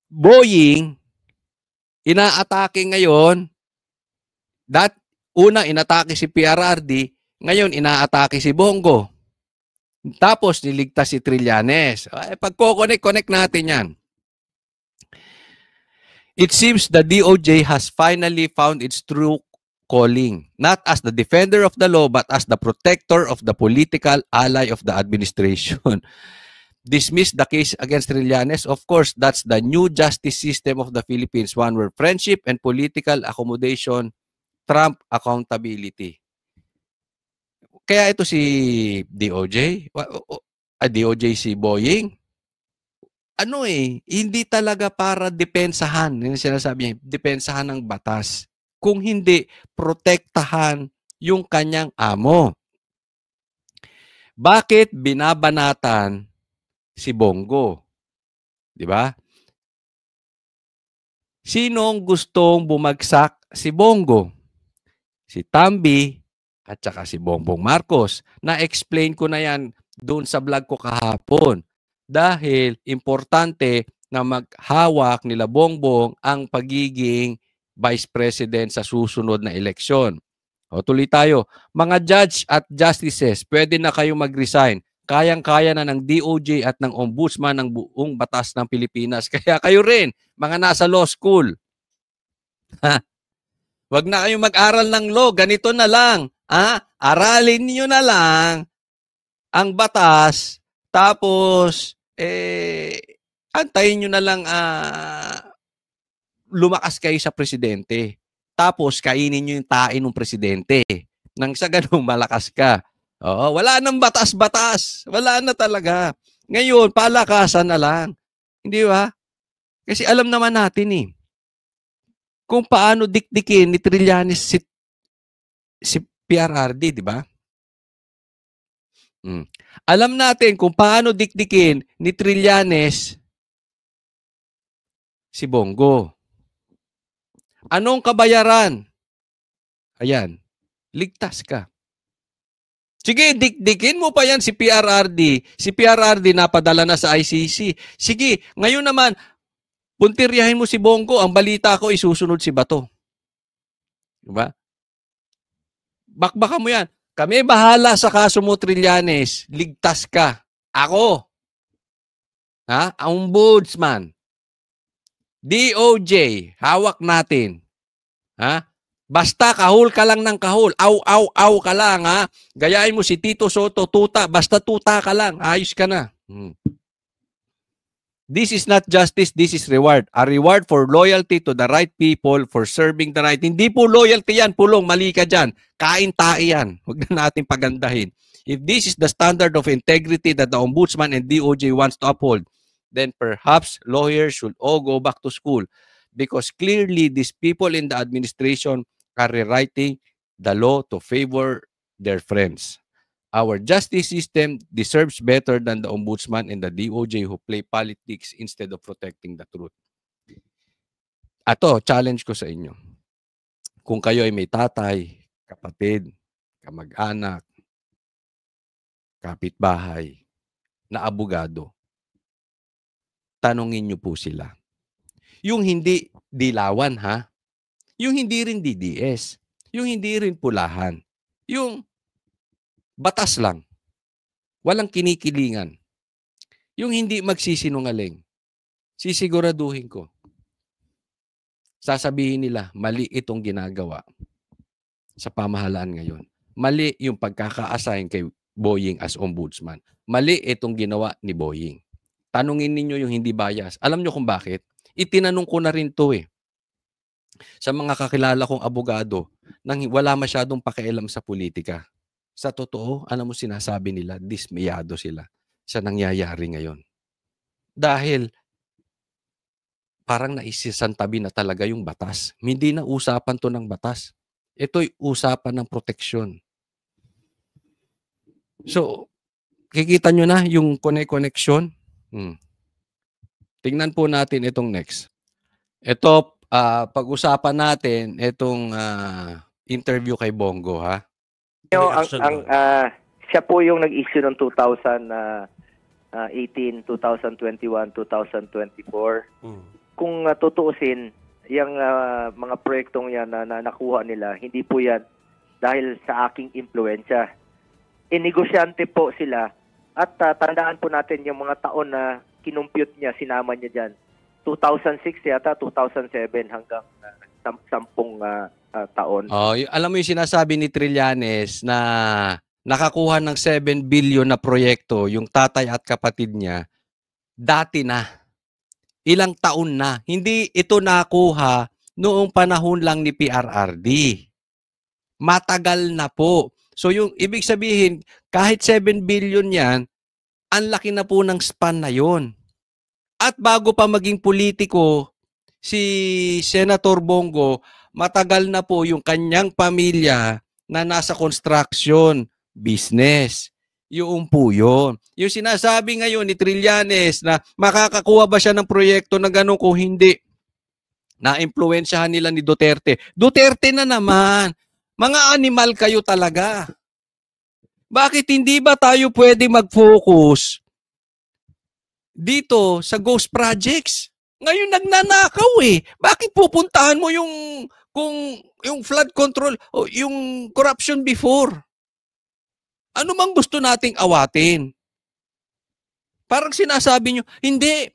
Boying, inaatake ngayon. Una, inatake si PRRD, ngayon inaatake si Bongo. Tapos niligtas si Trillanes. Pagko-connect natin yan. It seems the DOJ has finally found its true calling, not as the defender of the law, but as the protector of the political ally of the administration. Dismiss the case against Trillanes. Of course, that's the new justice system of the Philippines, one where friendship and political accommodation trump accountability. Kaya ito si DOJ, DOJ si Boying, hindi talaga para depensahan, yung sinasabi niya, depensahan ng batas. Kung hindi, protektahan yung kanyang amo. Bakit binabanatan si Bongo? Di ba? Sinong gustong bumagsak si Bongo? Si Tambi at saka si Bongbong Marcos. Na-explain ko na yan doon sa vlog ko kahapon. Dahil importante na maghawak nila Bongbong ang pagiging Vice President sa susunod na eleksyon. O tuloy tayo. Mga judge at justices, pwede na kayo mag-resign. Kayang-kaya na ng DOJ at ng Ombudsman ng buong batas ng Pilipinas. Kaya kayo rin, mga nasa law school. Wag na kayong mag-aral ng law. Ganito na lang. Aralin niyo na lang ang batas. Tapos, antayin nyo na lang lumakas kayo sa presidente. Tapos, kainin nyo yung tain ng presidente. Nang sa ganun, malakas ka. Oo, wala nang batas-batas. Wala na talaga. Ngayon, palakasan na lang. Hindi ba? Kasi alam naman natin kung paano dikdikin ni Trillanes si PRRD, di ba? Alam natin kung paano dikdikin ni Trillanes si Bongo. Anong kabayaran? Ayan, ligtas ka. Sige, dikdikin mo pa yan si PRRD. Si PRRD napadala na sa ICC. Sige, ngayon naman, puntiryahin mo si Bongo. Ang balita ko, isusunod si Bato. Diba? Bakbakan mo yan. Kami bahala sa kaso mo, Trillanes. Ligtas ka. Ako. Ombudsman. DOJ. Hawak natin. Basta kahul ka lang ng kahul. Aw ka lang, Gayahin mo si Tito Soto, tuta. Basta tuta ka lang. Ayos ka na. This is not justice, this is reward. A reward for loyalty to the right people, for serving the right. Hindi po loyalty yan, Pulong, mali ka dyan. Kain-tae yan. Huwag na natin pagandahin. If this is the standard of integrity that the Ombudsman and DOJ wants to uphold, then perhaps lawyers should all go back to school. Because clearly, these people in the administration are rewriting the law to favor their friends. Our justice system deserves better than the Ombudsman and the DOJ who play politics instead of protecting the truth. Ato, challenge ko sa inyo. Kung kayo ay may tatay, kapatid, kamag-anak, kapitbahay, na abogado, tanungin niyo po sila. Yung hindi dilawan ha, yung hindi rin DDS, yung hindi rin pulahan, yung batas lang, walang kinikilingan, yung hindi magsisinungaling, sisiguraduhin ko, sasabihin nila, mali itong ginagawa sa pamahalaan ngayon. Mali yung pagkaka-assign kay Boying as ombudsman. Mali itong ginawa ni Boying. Tanungin ninyo yung hindi bias. Alam nyo kung bakit? Itinanong ko na rin to sa mga kakilala kong abogado nang wala masyadong pakialam sa politika. Sa totoo, alam mo sinasabi nila, dismayado sila sa nangyayari ngayon. Dahil parang naisisantabi na talaga yung batas. Hindi na usapan to ng batas. Ito'y usapan ng proteksyon. So, kikita nyo na yung connection. Tingnan po natin itong next. Ito, pag-usapan natin itong interview kay Bongo, ha? Siya po yung nag-issue ng 2018, 2021, 2024. Kung tutuusin, yung mga proyektong yan na nakuha nila, hindi po yan dahil sa aking impluensya. Negosyante po sila at tandaan po natin yung mga taon na kinumpute niya, sinama niya dyan. 2006 yata, 2007 hanggang 10 taon. Alam mo yung sinasabi ni Trillanes na nakakuha ng 7 billion na proyekto, yung tatay at kapatid niya, dati na. Ilang taon na. Hindi ito nakuha noong panahon lang ni PRRD. Matagal na po. So yung ibig sabihin, kahit 7 billion yan, ang laki na po ng span na yon. At bago pa maging politiko, si Senator Bongo, matagal na po yung kanyang pamilya na nasa construction business. Yung po yun. Yung sinasabi ngayon ni Trillanes na makakakuha ba siya ng proyekto na gano'n kung hindi na-impluensyahan nila ni Duterte. Duterte na naman. Mga animal kayo talaga. Bakit hindi ba tayo pwede mag-focus dito sa ghost projects? Ngayon nagnanakaw Bakit pupuntahan mo yung flood control o yung corruption before? Ano mang gusto nating awatin? Parang sinasabi nyo, hindi.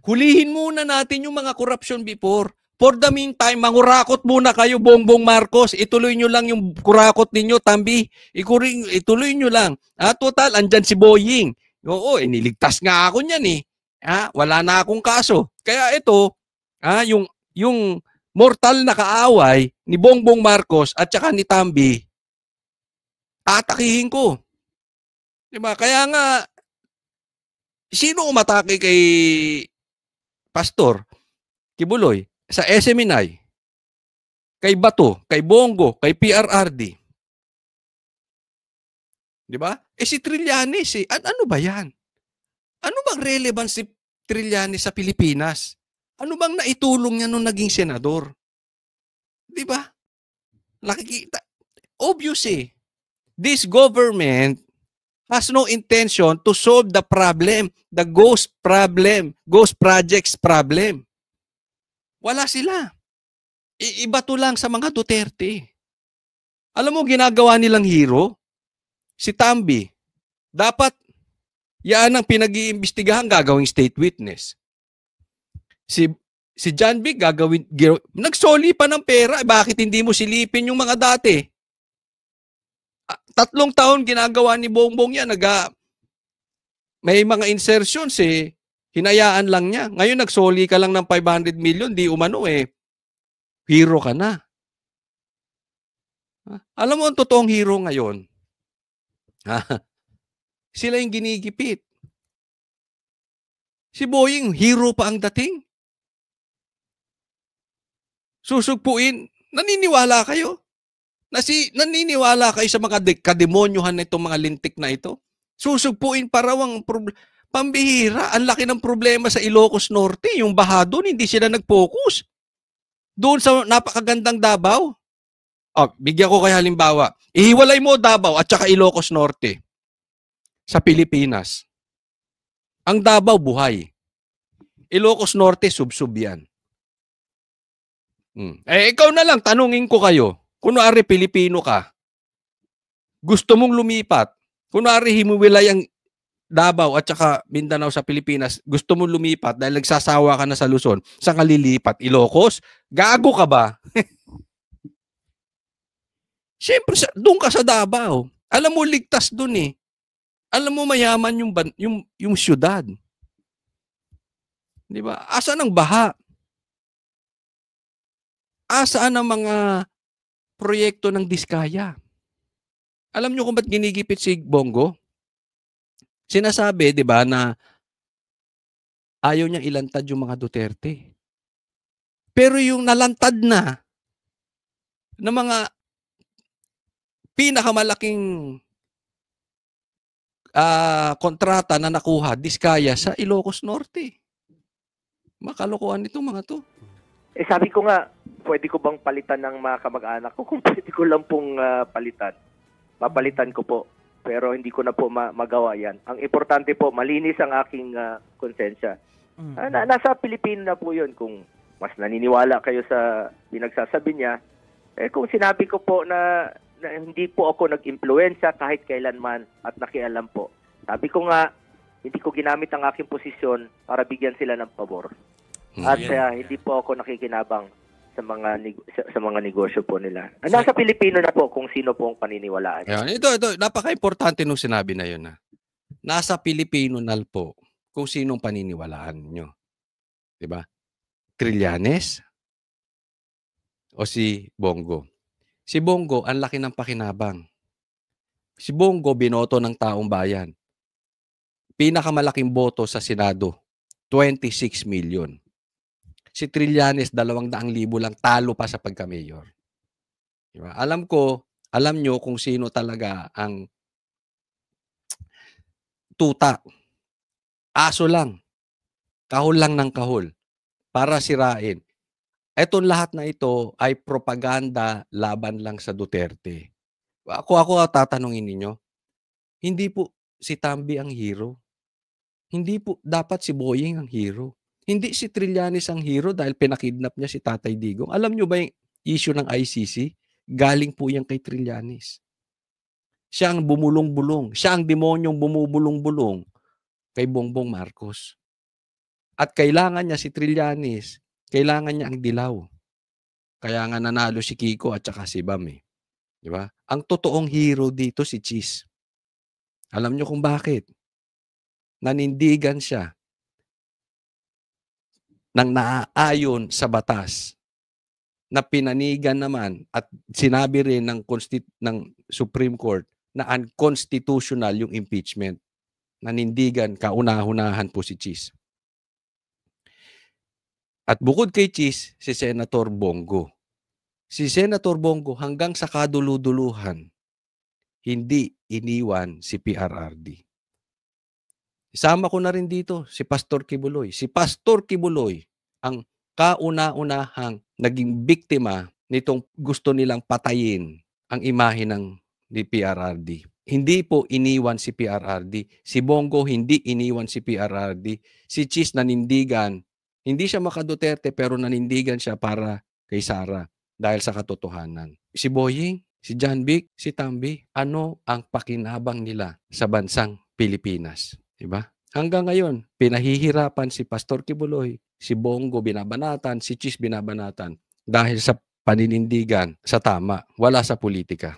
Hulihin muna natin yung mga corruption before. For the meantime, mangurakot muna kayo, Bongbong Marcos. Ituloy nyo lang yung kurakot ninyo, Tambi. Ituloy nyo lang. Total, andyan si Boying. Oo, niligtas nga ako niyan wala na akong kaso. Kaya ito, yung mortal na kaaway ni Bongbong Marcos at saka ni Tambi, tatakihin ko. Diba? Kaya nga, sino umatake kay Pastor Kibuloy? Sa SMNI, kay Bato, kay Bongo, kay PRRD. Di ba? Si Trillanes ano ba yan? Ano bang relevance si Trillanes sa Pilipinas? Ano bang naitulong niya nung naging senador? Di ba? Nakikita. Obvious This government has no intention to solve the problem, the ghost problem, ghost projects problem. Wala sila. Ibato lang sa mga Duterte. Alam mo, ginagawa nilang hero? Si Tambi. Dapat, yan ang pinag-iimbestigahan, gagawing state witness. Si John Vic, nagsoli pa ng pera. Bakit hindi mo silipin yung mga dati? 3 taon ginagawa ni Bongbong yan. May mga insertions hinayaan lang niya. Ngayon nagsoli ka lang ng 500 million, di umano hero ka na. Alam mo ang totoong hero ngayon? Sila yung ginigipit. Si Boying, hero pa ang dating. Susugpuin, naniniwala kayo? Naniniwala kayo sa mga kademonyohan na itong mga lintik na ito? Susugpuin pa raw ang pambihira. Ang laki ng problema sa Ilocos Norte. Yung baha doon, hindi sila nag-focus. Doon sa napakagandang Davao. Bigyan ko kayo halimbawa. Ihiwalay mo Davao at saka Ilocos Norte. sa Pilipinas. Ang Davao, buhay. Ilocos Norte, sub-sub yan. Ikaw na lang, tanungin ko kayo. Kunwari, Pilipino ka. Gusto mong lumipat. Kunwari, himuwilay ang Davao at saka Mindanao sa Pilipinas. Gusto mong lumipat dahil nagsasawa ka na sa Luzon. Saan ka lilipat? Ilocos? Gago ka ba? Siyempre, doon ka sa Davao. Alam mo, ligtas doon eh. Alam mo, mayaman yung syudad. Di ba? Asaan ang baha? Asaan ang mga proyekto ng Diskaya? Alam nyo kung ba't ginigipit si Bongo? Sinasabi, di ba, na ayaw niyang ilantad yung mga Duterte. Pero yung nalantad na mga pinakamalaking kontrata na nakuha, Diskaya sa Ilocos Norte. Makalokohan itong mga to. Sabi ko nga, pwede ko bang palitan ng mga kamag-anak ko? Kung pwede ko lang pong palitan, papalitan ko po. Pero hindi ko na po magawa yan. Ang importante po, malinis ang aking konsensya. Nasa Pilipino na po yun. Kung mas naniniwala kayo sa pinagsasabi niya, kung sinabi ko po na hindi po ako nag-impluwensya kahit kailanman at nakialam po. Sabi ko nga, hindi ko ginamit ang aking posisyon para bigyan sila ng pabor. At hindi po ako nakikinabang sa mga negosyo po nila. Nasa Pilipino na po kung sino po ang paniniwalaan. Ito, napaka-importante nung sinabi na yun. Nasa Pilipino na po kung sinong paniniwalaan nyo. Diba? Trillanes o si Bongo. Si Bongo, ang laki ng pakinabang. Si Bongo, binoto ng taong bayan. Pinakamalaking boto sa Senado, 26 million. Si Trillanes, 200,000 lang, talo pa sa pagka-mayor. Diba? Alam nyo kung sino talaga ang tuta. Aso lang. Kahol lang ng kahol. Para sirain. Etong lahat na ito ay propaganda laban lang sa Duterte. Ako tatanungin ninyo, hindi po si Tambi ang hero. Hindi po dapat si Boying ang hero. Hindi si Trillanes ang hero dahil pinakidnap niya si Tatay Digong. Alam nyo ba yung issue ng ICC? Galing po yan kay Trillanes. Siya ang bumulong-bulong. Siya ang demonyong bumubulong-bulong kay Bongbong Marcos. At kailangan niya si Trillanes. Kailangan niya ang dilaw. Kaya nga nanalo si Kiko at saka si Bam eh. Di ba? Ang totoong hero dito si Cheese. Alam nyo kung bakit? Nanindigan siya ng naaayon sa batas na pinanigan naman at sinabi rin ng Supreme Court na unconstitutional yung impeachment. Nanindigan, kauna-unahan po si Cheese. At bukod kay Cheese, si Senator Bongo. Si Senator Bongo hanggang sa kaduluduluhan, hindi iniwan si PRRD. Isama ko na rin dito si Pastor Kibuloy. Si Pastor Kibuloy ang kauna-unahang naging biktima nitong gusto nilang patayin ang imahe ni PRRD. Hindi po iniwan si PRRD. Si Bongo hindi iniwan si PRRD. Si Cheese nanindigan. Hindi siya maka-Duterte pero nanindigan siya para kay Sara dahil sa katotohanan. Si Boying, si John Vic, si Tambi, ano ang pakinabang nila sa bansang Pilipinas? Diba? Hanggang ngayon, pinahihirapan si Pastor Kibuloy, si Bongo binabanatan, si Cheese binabanatan dahil sa paninindigan sa tama, wala sa politika.